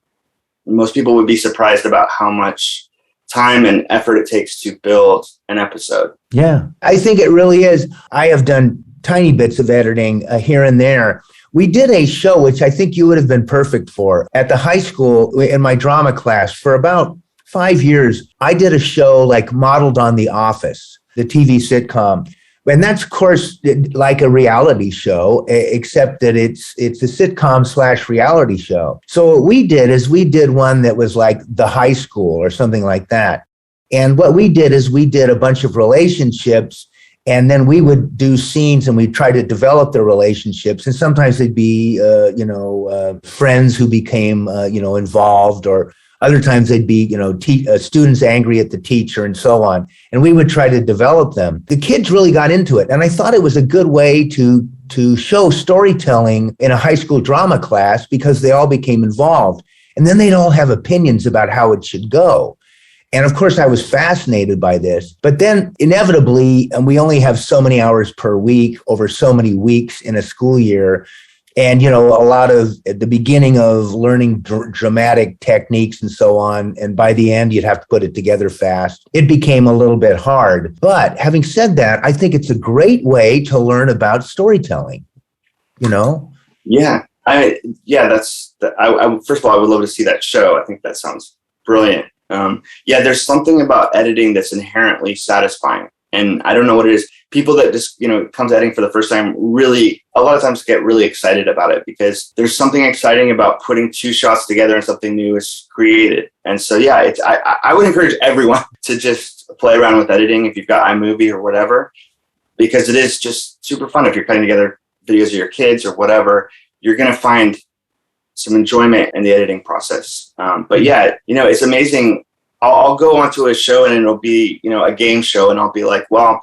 most people would be surprised about how much time and effort it takes to build an episode. Yeah, I think it really is. I have done tiny bits of editing here and there. We did a show, which I think you would have been perfect for, at the high school in my drama class for about 5 years. I did a show like modeled on The Office, the TV sitcom. And that's, of course, like a reality show, except that it's a sitcom / reality show. So what we did is we did one that was like The High School or something like that. And what we did is we did a bunch of relationships, and then we would do scenes and we'd try to develop the relationships. And sometimes they'd be, friends who became, involved, or other times they'd be, students angry at the teacher and so on. And we would try to develop them. The kids really got into it. And I thought it was a good way to show storytelling in a high school drama class, because they all became involved. And then they'd all have opinions about how it should go. And of course, I was fascinated by this. But then inevitably, and we only have so many hours per week over so many weeks in a school year. And, a lot of at the beginning of learning dramatic techniques and so on. And by the end, you'd have to put it together fast. It became a little bit hard. But having said that, I think it's a great way to learn about storytelling, Yeah. First of all, I would love to see that show. I think that sounds brilliant. There's something about editing that's inherently satisfying. And I don't know what it is. People that just, comes editing for the first time really, a lot of times get really excited about it, because there's something exciting about putting two shots together and something new is created. And so, I would encourage everyone to just play around with editing if you've got iMovie or whatever, because it is just super fun. If you're cutting together videos of your kids or whatever, you're going to find some enjoyment in the editing process. It's amazing. I'll go onto a show and it'll be, a game show, and I'll be like, well,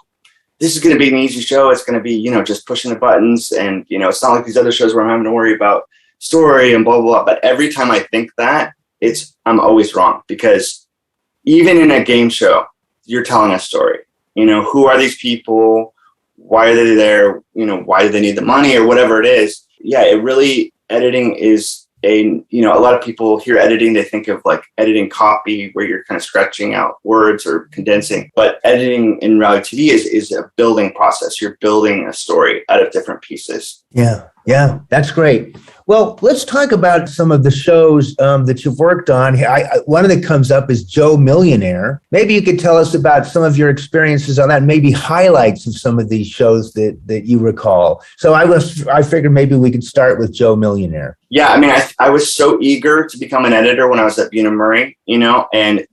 this is going to be an easy show. It's going to be, just pushing the buttons. And, it's not like these other shows where I'm having to worry about story and blah, blah, blah. But every time I think that, I'm always wrong, because even in a game show, you're telling a story. Who are these people? Why are they there? Why do they need the money or whatever it is? Yeah, it really, editing is a lot of people hear editing, they think of like editing copy where you're kind of scratching out words or condensing. But editing in reality TV is a building process. You're building a story out of different pieces. Yeah, that's great. Well, let's talk about some of the shows that you've worked on. One that comes up is Joe Millionaire. Maybe you could tell us about some of your experiences on that, maybe highlights of some of these shows that you recall. So I figured maybe we could start with Joe Millionaire. Yeah, I was so eager to become an editor when I was at Bunim Murray, and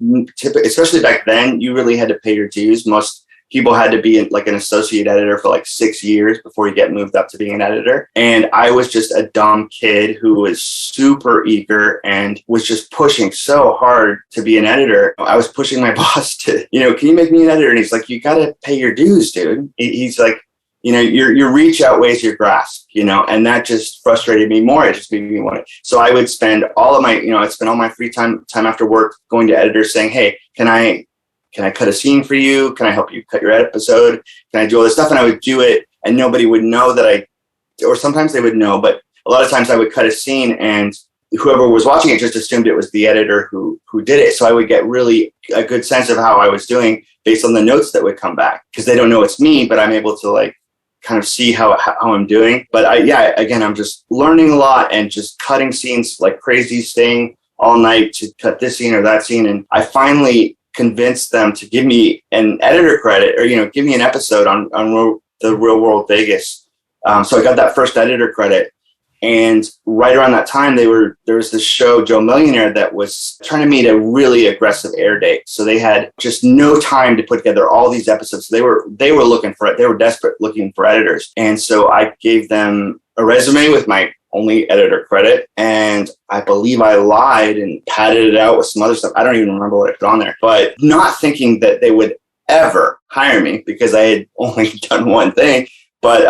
especially back then, you really had to pay your dues. Most people had to be like an associate editor for like 6 years before you get moved up to being an editor. And I was just a dumb kid who was super eager and was just pushing so hard to be an editor. I was pushing my boss to, can you make me an editor? And he's like, you got to pay your dues, dude. He's like, your reach outweighs your grasp, and that just frustrated me more. It just made me want it. So I would spend all of my, I'd spend all my free time after work going to editors saying, hey, can I cut a scene for you? Can I help you cut your episode? Can I do all this stuff? And I would do it, and nobody would know that or sometimes they would know, but a lot of times I would cut a scene and whoever was watching it just assumed it was the editor who did it. So I would get really a good sense of how I was doing based on the notes that would come back, because they don't know it's me, but I'm able to kind of see how I'm doing. But I'm just learning a lot and just cutting scenes like crazy, staying all night to cut this scene or that scene. And I finally convinced them to give me an editor credit, or give me an episode on the Real World Vegas. So I got that first editor credit, and right around that time there was this show, Joe Millionaire, that was trying to meet a really aggressive air date. So they had just no time to put together all these episodes. They were looking for it. They were desperate looking for editors, and so I gave them a resume with my only editor credit, and I believe I lied and padded it out with some other stuff. I don't even remember what I put on there, but not thinking that they would ever hire me because I had only done one thing. But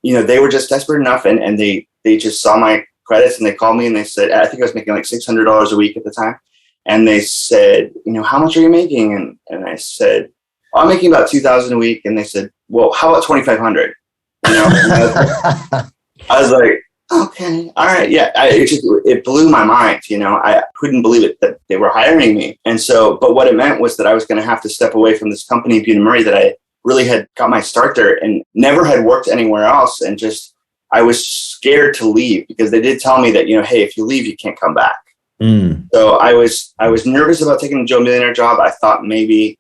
they were just desperate enough, and they just saw my credits, and they called me and they said, I think I was making like $600 a week at the time. And they said, how much are you making? And I said, I'm making about $2,000 a week. And they said, well, how about $2,500? I was like, okay, all right. Yeah. It blew my mind. I couldn't believe it that they were hiring me. And so, but what it meant was that I was going to have to step away from this company, Butte & Murray, that I really had got my start there and never had worked anywhere else. And just, I was scared to leave because they did tell me that, hey, if you leave, you can't come back. So I was nervous about taking the Joe Millionaire job. I thought maybe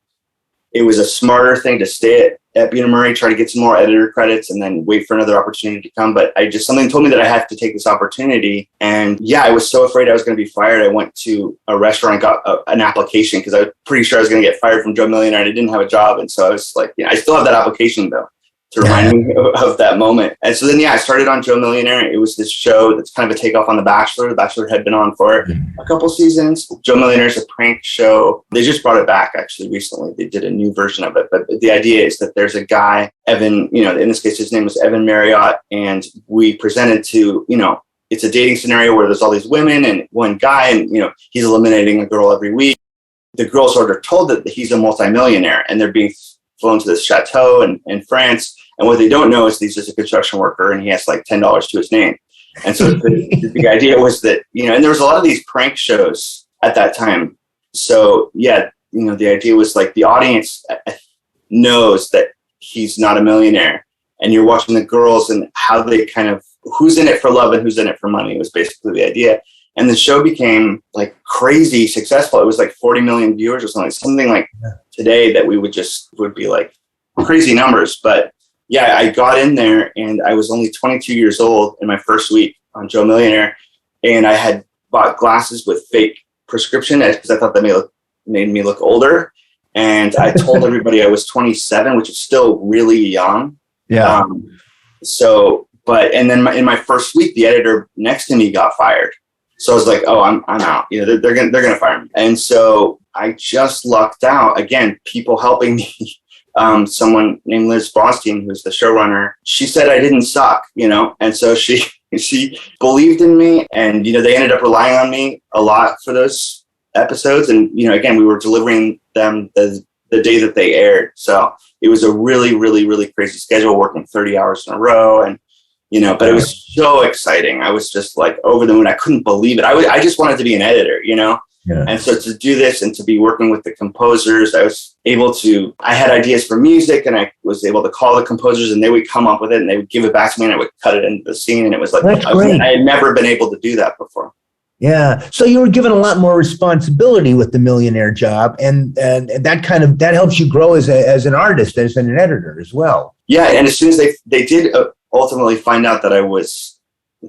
it was a smarter thing to stay at Butte & Murray, try to get some more editor credits, and then wait for another opportunity to come. But something told me that I had to take this opportunity. And yeah, I was so afraid I was going to be fired. I went to a restaurant and got an application because I was pretty sure I was going to get fired from Joe Millionaire, and I didn't have a job. And so I was like, I still have that application though, to remind me of that moment. And so then, I started on Joe Millionaire. It was this show that's kind of a takeoff on The Bachelor. The Bachelor had been on for a couple seasons. Joe Millionaire is a prank show. They just brought it back actually recently. They did a new version of it. But the idea is that there's a guy, Evan, in this case, his name was Evan Marriott. And we presented to, it's a dating scenario where there's all these women and one guy, and, he's eliminating a girl every week. The girls are told that he's a multimillionaire and they're being flown to this chateau in France. And what they don't know is he's just a construction worker and he has like $10 to his name. And so the idea was that, and there was a lot of these prank shows at that time. So yeah, the idea was like the audience knows that he's not a millionaire, and you're watching the girls and how they kind of, who's in it for love and who's in it for money was basically the idea. And the show became like crazy successful. It was like 40 million viewers or something like today that would be like crazy numbers. But yeah, I got in there and I was only 22 years old in my first week on Joe Millionaire. And I had bought glasses with fake prescription because I thought that made me look older. And I told everybody I was 27, which is still really young. Yeah. And then in my first week, the editor next to me got fired. So I was like, oh, I'm out. They're gonna fire me. And so I just lucked out. Again, people helping me. Someone named Liz Brostein, who's the showrunner, she said I didn't suck, and so she believed in me, and they ended up relying on me a lot for those episodes. And again, we were delivering them the day that they aired, so it was a really, really, really crazy schedule, working 30 hours in a row, and but it was so exciting. I was just like over the moon. I couldn't believe it. I just wanted to be an editor, Yeah. And so to do this and to be working with the composers, I had ideas for music, and I was able to call the composers and they would come up with it and they would give it back to me and I would cut it into the scene. And it was like, I had never been able to do that before. Yeah. So you were given a lot more responsibility with the Millionaire job, and that helps you grow as an artist, as an editor as well. Yeah. And as soon as they did ultimately find out that I was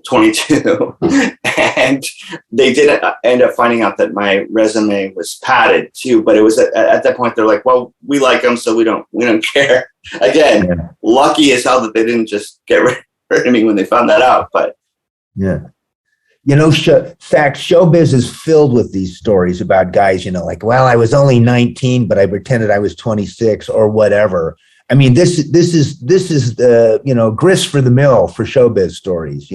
22 and they did end up finding out that my resume was padded too, but it was at that point they're like, well, we like them, so we don't care. Again, lucky as hell that they didn't just get rid of me when they found that out. But yeah, Sax, showbiz is filled with these stories about guys, like, well, I was only 19 but I pretended I was 26 or whatever. I mean, this is the grist for the mill for showbiz stories.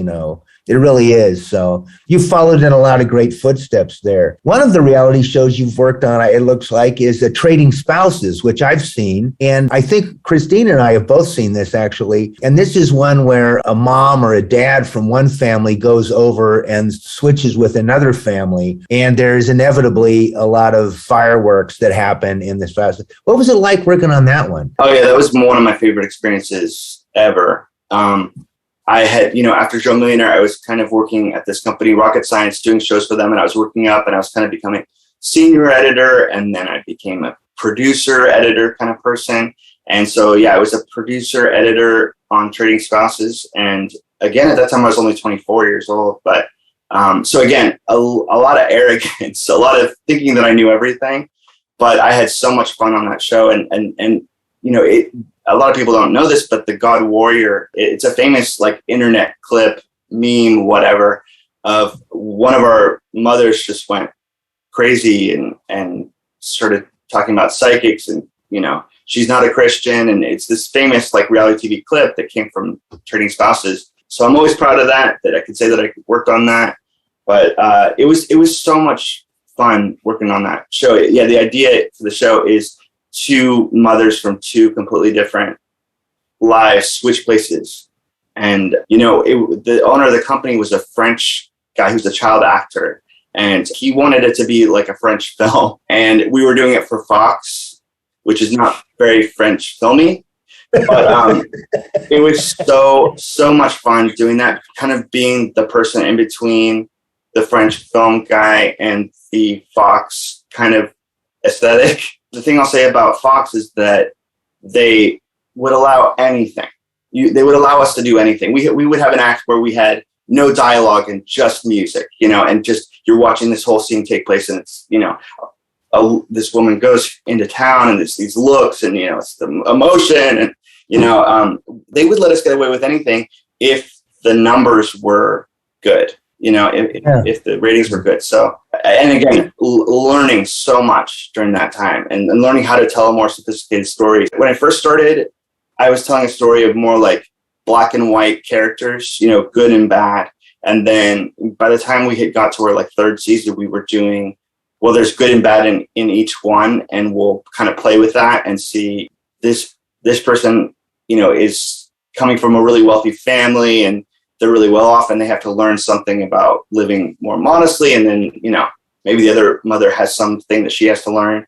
It really is. So you followed in a lot of great footsteps there. One of the reality shows you've worked on, it looks like, is Trading Spouses, which I've seen. And I think Christine and I have both seen this, actually. And this is one where a mom or a dad from one family goes over and switches with another family. And there's inevitably a lot of fireworks that happen in this spouse. What was it like working on that one? Oh, yeah, that was one of my favorite experiences ever. I had, after Joe Millionaire, I was kind of working at this company, Rocket Science, doing shows for them. And I was working up and I was kind of becoming senior editor. And then I became a producer editor kind of person. And so, yeah, I was a producer editor on Trading Spouses. And again, at that time, I was only 24 years old. But so again, a lot of arrogance, a lot of thinking that I knew everything. But I had so much fun on that show. And a lot of people don't know this, but the God Warrior, it's a famous like internet clip, meme, whatever, of one of our mothers just went crazy and started talking about psychics, and she's not a Christian, and it's this famous like reality TV clip that came from Trading Spouses. So I'm always proud of that I could say that I worked on that. But it was so much fun working on that show. Yeah, the idea for the show is two mothers from two completely different lives switch places. And, the owner of the company was a French guy who's a child actor. And he wanted it to be like a French film. And we were doing it for Fox, which is not very French filmy. But it was so much fun doing that, kind of being the person in between the French film guy and the Fox kind of aesthetic. The thing I'll say about Fox is that they would allow anything. They would allow us to do anything. We would have an act where we had no dialogue and just music, and just you're watching this whole scene take place, and it's, this woman goes into town and there's these looks and, it's the emotion and, they would let us get away with anything if the numbers were good, if the ratings were good. So, and again, learning so much during that time and learning how to tell a more sophisticated story. When I first started, I was telling a story of more like black and white characters, good and bad. And then by the time we had got to our like third season, we were doing, well, there's good and bad in each one. And we'll kind of play with that and see this person, is coming from a really wealthy family and they're really well off and they have to learn something about living more modestly. And then, maybe the other mother has something that she has to learn.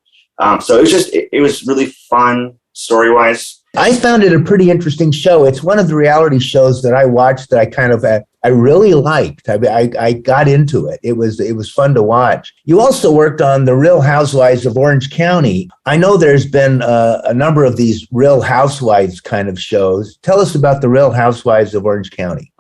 So it was really fun story-wise. I found it a pretty interesting show. It's one of the reality shows that I watched that I really liked. I got into it. It was fun to watch. You also worked on The Real Housewives of Orange County. I know there's been a number of these Real Housewives kind of shows. Tell us about The Real Housewives of Orange County.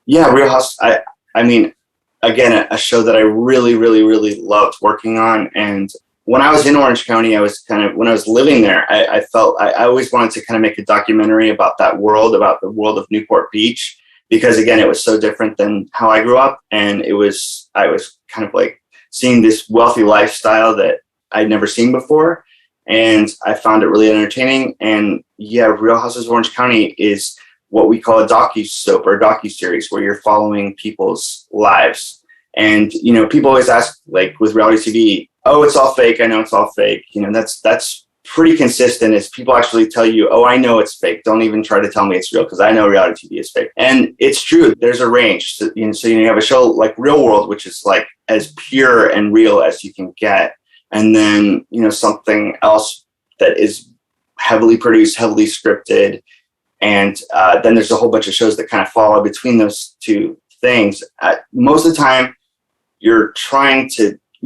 Yeah, Real House. I mean, again, a show that I really, really, really loved working on. And when I was in Orange County, when I was living there, I felt I always wanted to kind of make a documentary about that world, about the world of Newport Beach, because again, it was so different than how I grew up. And I was kind of like seeing this wealthy lifestyle that I'd never seen before. And I found it really entertaining. And yeah, Real Houses of Orange County is what we call a docu-soap or a docu-series where you're following people's lives. And, people always ask, like with reality TV, oh, it's all fake. I know it's all fake. That's pretty consistent is people actually tell you, oh, I know it's fake. Don't even try to tell me it's real because I know reality TV is fake. And it's true. There's a range. So, you have a show like Real World, which is like as pure and real as you can get. And then, something else that is heavily produced, heavily scripted. And then there's a whole bunch of shows that kind of fall between those two things. Most of the time, you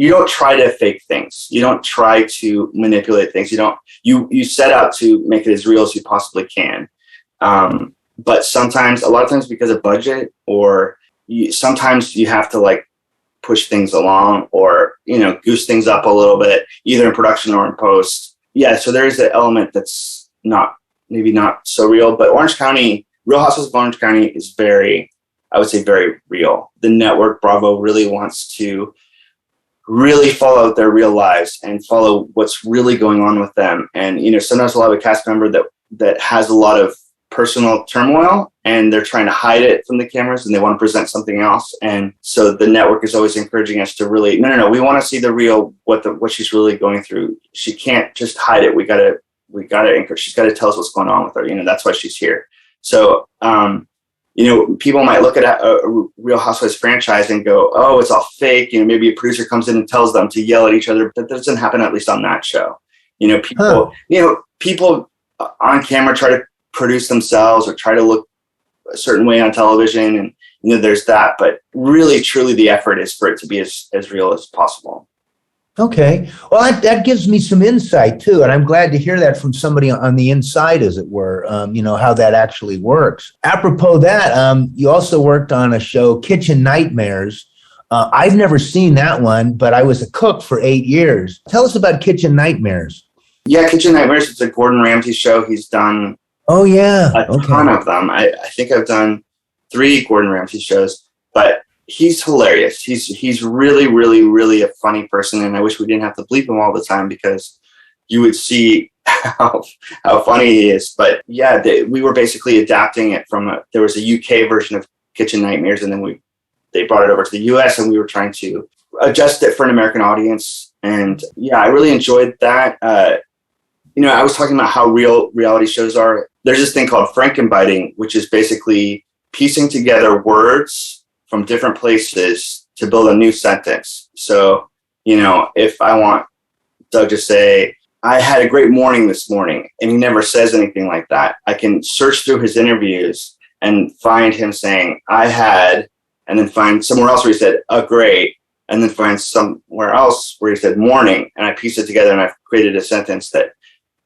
don't try to fake things. You don't try to manipulate things. You set out to make it as real as you possibly can. But sometimes, a lot of times because of budget or sometimes you have to like push things along or, goose things up a little bit, either in production or in post. Yeah. So there is an element that's maybe not so real, but Real Houses of Orange County is very real. The network Bravo really wants to really follow their real lives and follow what's really going on with them. And, sometimes we'll have a cast member that has a lot of personal turmoil and they're trying to hide it from the cameras and they want to present something else. And so the network is always encouraging us to really, no, we want to see the real, what she's really going through. She can't just hide it. We got to encourage, she's got to tell us what's going on with her. That's why she's here. So, people might look at a Real Housewives franchise and go, oh, it's all fake. Maybe a producer comes in and tells them to yell at each other, but that doesn't happen, at least on that show. People on camera try to produce themselves or try to look a certain way on television. And, there's that, but really, truly the effort is for it to be as real as possible. Okay. Well, that gives me some insight too. And I'm glad to hear that from somebody on the inside, as it were, how that actually works. Apropos that, you also worked on a show, Kitchen Nightmares. I've never seen that one, but I was a cook for 8 years. Tell us about Kitchen Nightmares. Yeah, Kitchen Nightmares. It's a Gordon Ramsay show. He's done a ton of them. I think I've done 3 Gordon Ramsay shows, but he's hilarious. He's really, really, really a funny person. And I wish we didn't have to bleep him all the time because you would see how funny he is. But yeah, we were basically adapting it from there was a UK version of Kitchen Nightmares, and then they brought it over to the US, and we were trying to adjust it for an American audience. And yeah, I really enjoyed that. I was talking about how real reality shows are. There's this thing called Frankenbiting, which is basically piecing together words from different places to build a new sentence. So, if I want Doug to say, I had a great morning this morning, and he never says anything like that, I can search through his interviews and find him saying, I had, and then find somewhere else where he said, a great, and then find somewhere else where he said morning, and I piece it together, and I've created a sentence that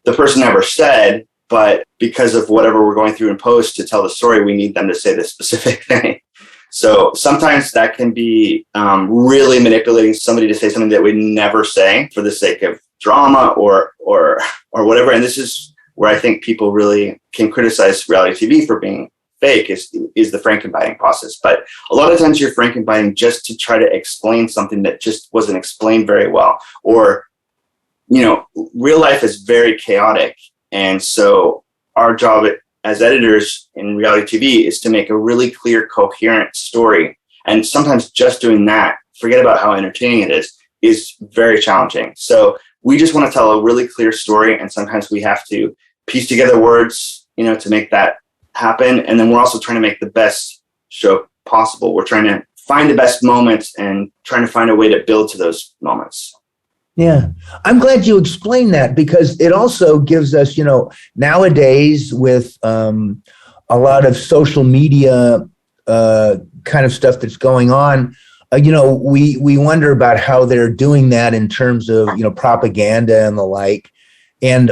the person never said, but because of whatever we're going through in post to tell the story, we need them to say the specific thing. So sometimes that can be really manipulating somebody to say something that we'd never say for the sake of drama or whatever. And this is where I think people really can criticize reality TV for being fake is the Frankenbiting process. But a lot of times you're Frankenbiting just to try to explain something that just wasn't explained very well. Or, real life is very chaotic. And so our job as editors in reality TV is to make a really clear, coherent story. And sometimes just doing that, forget about how entertaining it is very challenging. So we just want to tell a really clear story. And sometimes we have to piece together words, to make that happen. And then we're also trying to make the best show possible. We're trying to find the best moments and trying to find a way to build to those moments. Yeah, I'm glad you explained that, because it also gives us, nowadays with a lot of social media kind of stuff that's going on, we wonder about how they're doing that in terms of, propaganda and the like. And,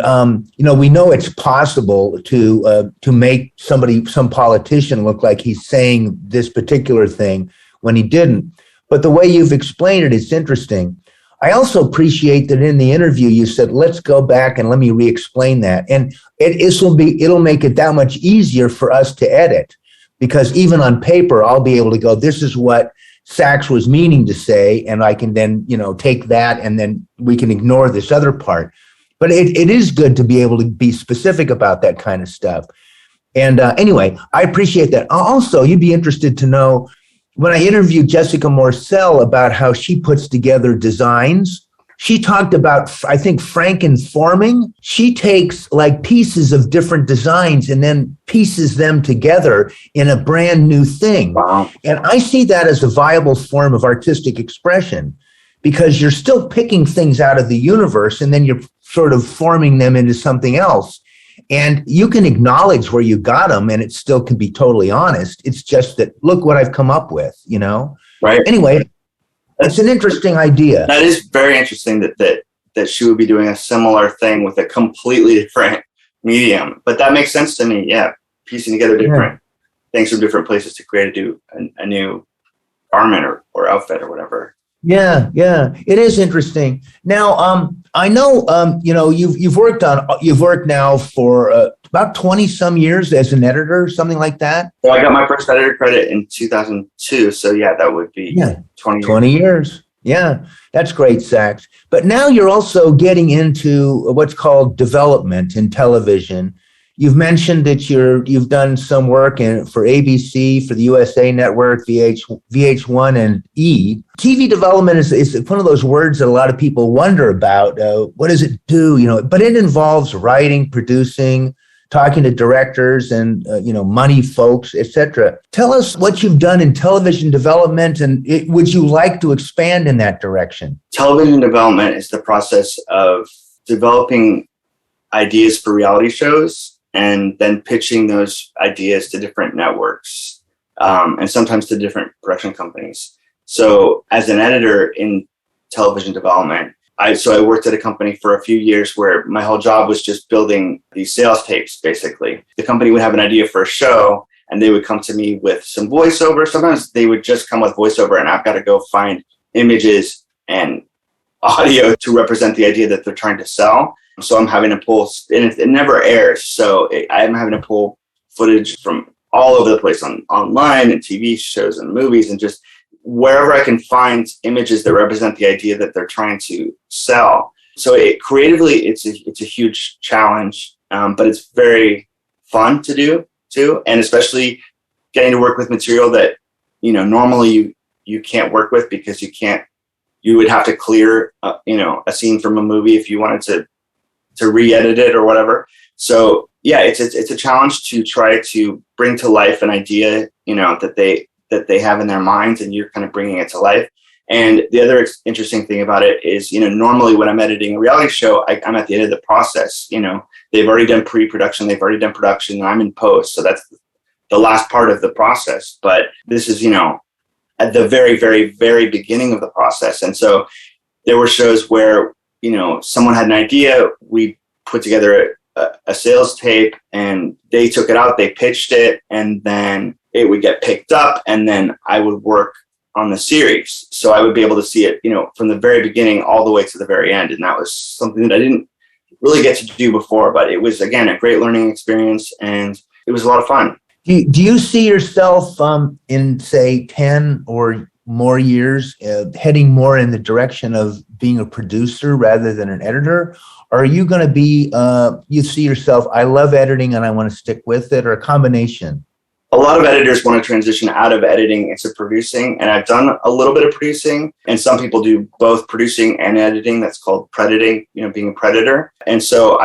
we know it's possible to make some politician look like he's saying this particular thing when he didn't. But the way you've explained it, it's interesting. I also appreciate that in the interview you said, let's go back and let me re-explain that. And it'll make it that much easier for us to edit, because even on paper, I'll be able to go, this is what Sax was meaning to say. And I can then, take that, and then we can ignore this other part. But it is good to be able to be specific about that kind of stuff. And anyway, I appreciate that. Also, you'd be interested to know, when I interviewed Jessica Morcell about how she puts together designs, she talked about, I think, Frankenforming. She takes like pieces of different designs and then pieces them together in a brand new thing. Wow. And I see that as a viable form of artistic expression, because you're still picking things out of the universe and then you're sort of forming them into something else. And you can acknowledge where you got them, and it still can be totally honest. It's just that, look what I've come up with, Right. Anyway, it's an interesting idea. That is very interesting that she would be doing a similar thing with a completely different medium. But that makes sense to me. Yeah. Piecing together different things from different places to create a new garment or outfit or whatever. Yeah, it is interesting. Now, I know, you've worked now for about 20 some years as an editor, something like that. So I got my first editor credit in 2002. So yeah, that would be 20 years. Yeah, that's great, Sax. But now you're also getting into what's called development in television. You've mentioned that you've done some work for ABC, for the USA Network, VH1, and E. TV development is one of those words that a lot of people wonder about. What does it do? But it involves writing, producing, talking to directors and money folks, etc. Tell us what you've done in television development, and would you like to expand in that direction? Television development is the process of developing ideas for reality shows and then pitching those ideas to different networks and sometimes to different production companies. So as an editor in television development, I worked at a company for a few years where my whole job was just building these sales tapes, basically. The company would have an idea for a show, and they would come to me with some voiceover. Sometimes they would just come with voiceover, and I've got to go find images and audio to represent the idea that they're trying to sell. So I'm having to pull, and it never airs. So I'm having to pull footage from all over the place online and TV shows and movies, and just wherever I can find images that represent the idea that they're trying to sell. So creatively, it's a huge challenge, but it's very fun to do too, and especially getting to work with material that normally you can't work with because you would have to clear a scene from a movie if you wanted to re-edit it or whatever. So yeah, it's a challenge to try to bring to life an idea that they have in their minds, and you're kind of bringing it to life. And the other interesting thing about it is, normally when I'm editing a reality show, I'm at the end of the process. They've already done pre-production, they've already done production, and I'm in post. So that's the last part of the process. But this is, at the very, very, very beginning of the process. And so there were shows where, someone had an idea, we put together a sales tape, and they took it out, they pitched it, and then it would get picked up, and then I would work on the series. So I would be able to see it, from the very beginning all the way to the very end. And that was something that I didn't really get to do before, but it was, again, a great learning experience, and it was a lot of fun. Do you see yourself in, say, 10 or more years heading more in the direction of being a producer rather than an editor? Or are you going to be, you see yourself, I love editing and I want to stick with it, or a combination? A lot of editors want to transition out of editing into producing, and I've done a little bit of producing, and some people do both producing and editing. That's called predating, being a predator. And so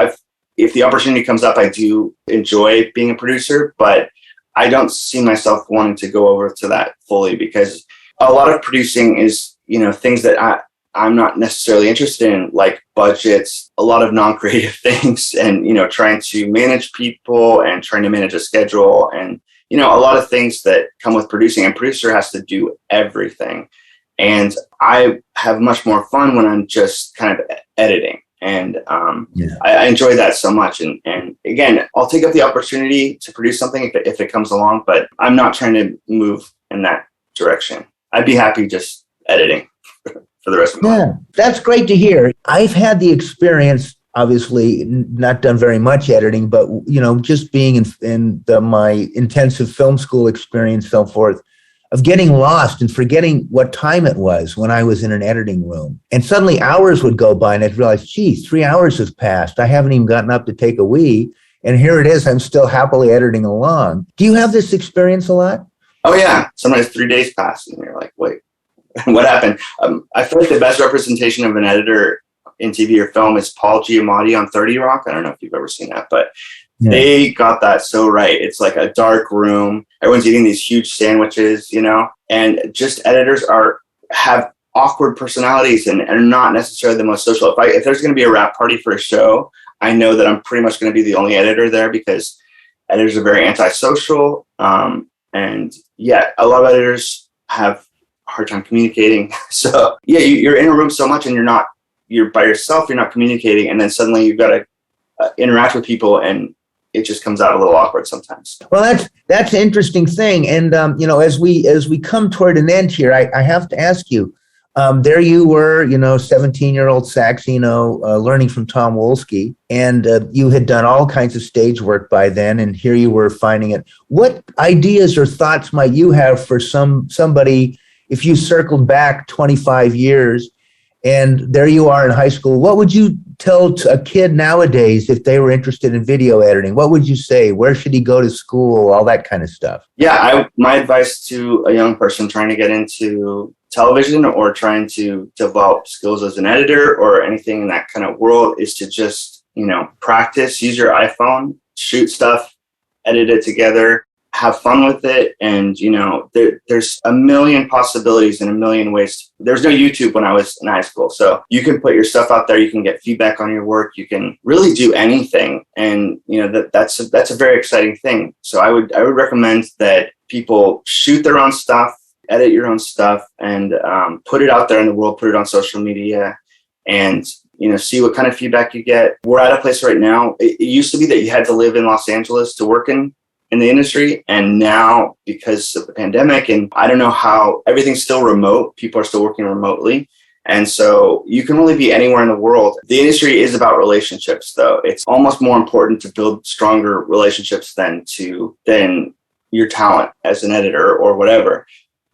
if the opportunity comes up, I do enjoy being a producer, but I don't see myself wanting to go over to that fully, because a lot of producing is, things that I'm not necessarily interested in, like budgets, a lot of non-creative things, and, trying to manage people and trying to manage a schedule, and a lot of things that come with producing. And producer has to do everything. And I have much more fun when I'm just kind of editing. And I enjoy that so much. And again, I'll take up the opportunity to produce something if it comes along, but I'm not trying to move in that direction. I'd be happy just editing for the rest of my life. That's great to hear. I've had the experience, obviously not done very much editing, but, just being in my intensive film school experience, so forth, of getting lost and forgetting what time it was when I was in an editing room. And suddenly hours would go by and I'd realize, geez, 3 hours have passed. I haven't even gotten up to take a wee. And here it is, I'm still happily editing along. Do you have this experience a lot? Oh, yeah. Sometimes 3 days pass and you're like, wait, what happened? I feel like the best representation of an editor in TV or film is Paul Giamatti on 30 Rock. I don't know if you've ever seen that, but they got that so right. It's like a dark room. Everyone's eating these huge sandwiches, and just editors have awkward personalities and are not necessarily the most social. If there's going to be a wrap party for a show, I know that I'm pretty much going to be the only editor there, because editors are very antisocial. And yeah, a lot of editors have a hard time communicating. So yeah, you're in a room so much and you're by yourself, you're not communicating. And then suddenly you've got to interact with people, and it just comes out a little awkward sometimes. Well, that's an interesting thing. And, as we come toward an end here, I have to ask you, there you were, 17-year-old Sax Eno, learning from Tom Wolski, and you had done all kinds of stage work by then, and here you were finding it. What ideas or thoughts might you have for somebody, if you circled back 25 years and there you are in high school? What would you tell a kid nowadays if they were interested in video editing? What would you say? Where should he go to school? All that kind of stuff. Yeah, my advice to a young person trying to get into television or trying to develop skills as an editor or anything in that kind of world is to just, practice, use your iPhone, shoot stuff, edit it together, have fun with it. And, there's a million possibilities and a million ways. There's no YouTube when I was in high school. So you can put your stuff out there. You can get feedback on your work. You can really do anything. And, that's a very exciting thing. So I would recommend that people shoot their own stuff, edit your own stuff, and put it out there in the world, put it on social media, and, see what kind of feedback you get. We're at a place right now. It used to be that you had to live in Los Angeles to work in the industry. And now, because of the pandemic, and I don't know how, everything's still remote. People are still working remotely. And so you can really be anywhere in the world. The industry is about relationships, though. It's almost more important to build stronger relationships than your talent as an editor or whatever.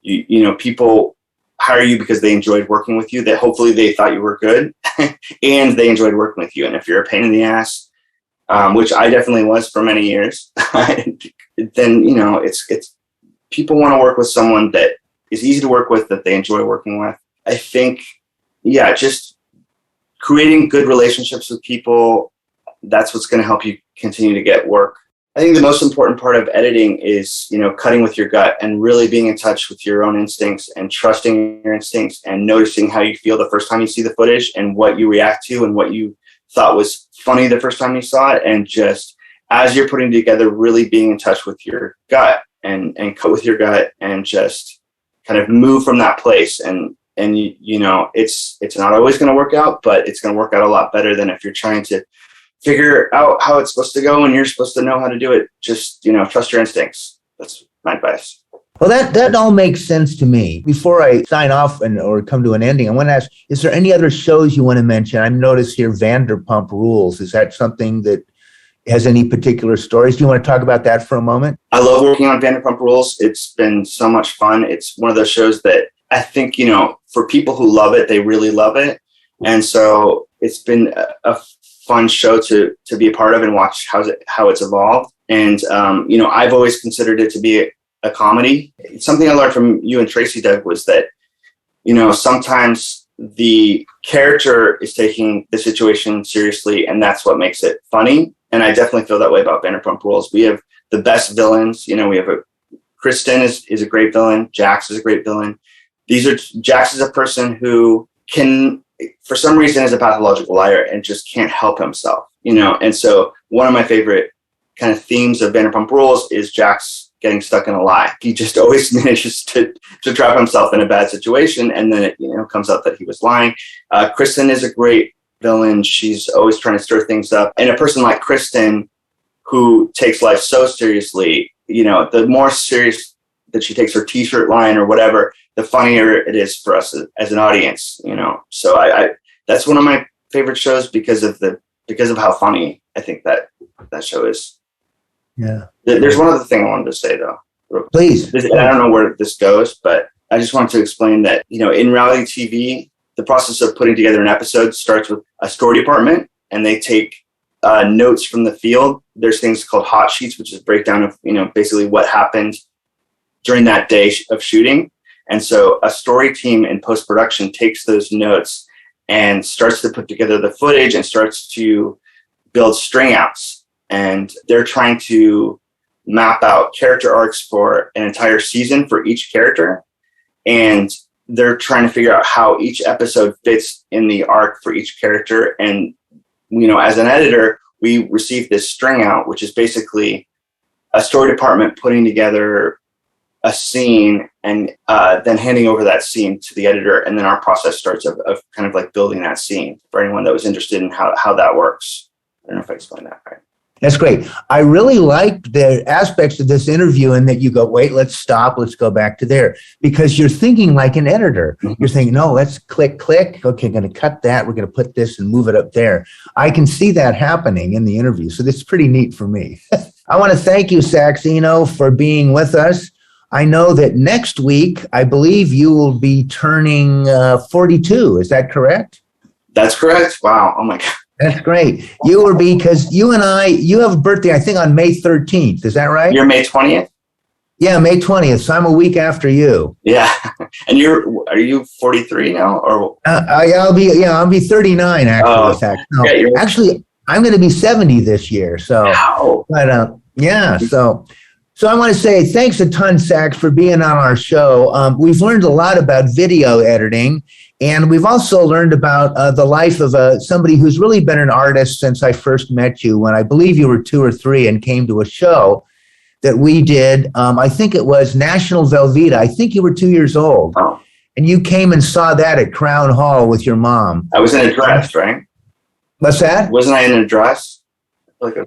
People hire you because they enjoyed working with you, that hopefully they thought you were good and they enjoyed working with you. And if you're a pain in the ass, which I definitely was for many years, then, you know, it's people want to work with someone that is easy to work with, that they enjoy working with. I think, yeah, just creating good relationships with people, that's what's going to help you continue to get work. I think the most important part of editing is, you know, cutting with your gut and really being in touch with your own instincts and trusting your instincts and noticing how you feel the first time you see the footage and what you react to and what you thought was funny the first time you saw it. And just as you're putting together, really being in touch with your gut and cut with your gut and just kind of move from that place. And you know, it's not always going to work out, but it's going to work out a lot better than if you're trying to figure out how it's supposed to go and you're supposed to know how to do it. Just, you know, trust your instincts. That's my advice. Well, that all makes sense to me. Before I sign off or come to an ending, I want to ask, is there any other shows you want to mention? I've noticed here Vanderpump Rules. Is that something that has any particular stories? Do you want to talk about that for a moment? I love working on Vanderpump Rules. It's been so much fun. It's one of those shows that I think, you know, for people who love it, they really love it. And so it's been a fun show to be a part of and watch how it's evolved. And, you know, I've always considered it to be a comedy. Something I learned from you and Tracy, Doug, was that, you know, sometimes the character is taking the situation seriously and that's what makes it funny. And I definitely feel that way about Vanderpump Rules. We have the best villains. You know, we have Kristen is a great villain. Jax is a great villain. Jax is a person who can, for some reason, is a pathological liar and just can't help himself, you know? And so one of my favorite kind of themes of Vanderpump Rules is Jax getting stuck in a lie. He just always manages to trap himself in a bad situation. And then it, you know, comes out that he was lying. Kristen is a great villain. She's always trying to stir things up. And a person like Kristen, who takes life so seriously, you know, the more serious that she takes her t-shirt line or whatever, the funnier it is for us as an audience, you know? So I that's one of my favorite shows because of how funny I think that show is. Yeah. There's one other thing I wanted to say though. Please. I don't know where this goes, but I just wanted to explain that, you know, in reality TV, the process of putting together an episode starts with a story department and they take notes from the field. There's things called hot sheets, which is a breakdown of, you know, basically what happened during that day of shooting. And so a story team in post-production takes those notes and starts to put together the footage and starts to build string outs. And they're trying to map out character arcs for an entire season for each character. And they're trying to figure out how each episode fits in the arc for each character. And, you know, as an editor, we receive this string out, which is basically a story department putting together a scene and then handing over that scene to the editor. And then our process starts of kind of like building that scene for anyone that was interested in how that works. I don't know if I explained that right. That's great. I really liked the aspects of this interview and that you go, wait, let's stop. Let's go back to there. Because you're thinking like an editor. Mm-hmm. You're thinking, no, let's click. Okay, going to cut that. We're going to put this and move it up there. I can see that happening in the interview. So this is pretty neat for me. I want to thank you, Sax Eno, for being with us. I know that next week, I believe you will be turning 42. Is that correct? That's correct. Wow. Oh my God. That's great. Because you have a birthday, I think, on May 13th. Is that right? You're May 20th? Yeah, May 20th. So I'm a week after you. Yeah. And are you 43 now? Or I'll be 39 actually. No, yeah, actually, I'm going to be 70 this year. So, wow. But yeah. So I want to say thanks a ton, Sax, for being on our show. We've learned a lot about video editing. And we've also learned about the life of somebody who's really been an artist since I first met you when I believe you were 2 or 3 and came to a show that we did. I think it was National Velveeta. I think you were 2 years old. Oh. And you came and saw that at Crown Hall with your mom. I was in a dress, right? What's that? Wasn't I in a dress?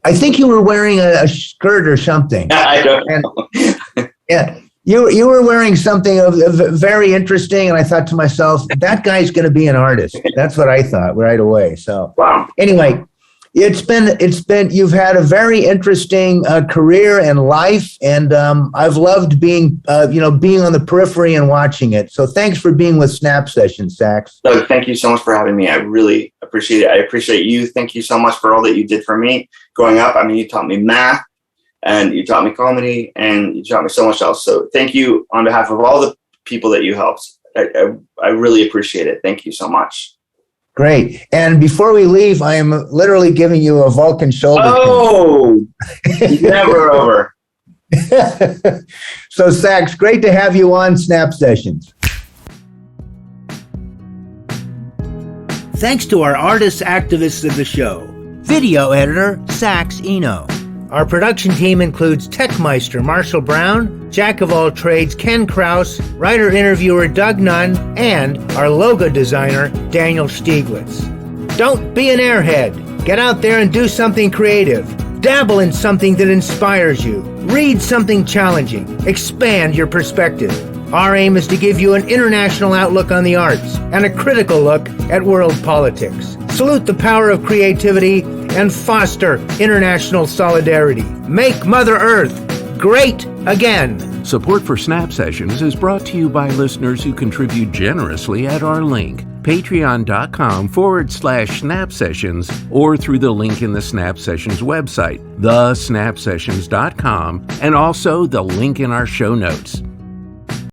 I think you were wearing a skirt or something. I don't know. Yeah. You were wearing something of very interesting, and I thought to myself, that guy's going to be an artist. That's what I thought right away. So wow. Anyway, It's been. You've had a very interesting career and life, and I've loved being on the periphery and watching it. So thanks for being with Snap Sessions, Sax. Doug, thank you so much for having me. I really appreciate it. I appreciate you. Thank you so much for all that you did for me growing up. I mean, you taught me math, and you taught me comedy, and you taught me so much else. So thank you on behalf of all the people that you helped. I really appreciate it. Thank you so much. Great. And before we leave, I am literally giving you a Vulcan shoulder. Oh, never over. So, Sax, great to have you on Snap Sessions. Thanks to our artists, activists of the show. Video editor, Sax Eno. Our production team includes Techmeister Marshall Brown, Jack of all trades Ken Krause, writer-interviewer Doug Nunn, and our logo designer Daniel Stieglitz. Don't be an airhead. Get out there and do something creative. Dabble in something that inspires you. Read something challenging. Expand your perspective. Our aim is to give you an international outlook on the arts and a critical look at world politics. Salute the power of creativity and foster international solidarity. Make Mother Earth great again. Support for Snap Sessions is brought to you by listeners who contribute generously at our link, patreon.com/Snap Sessions, or through the link in the Snap Sessions website, thesnapsessions.com, and also the link in our show notes.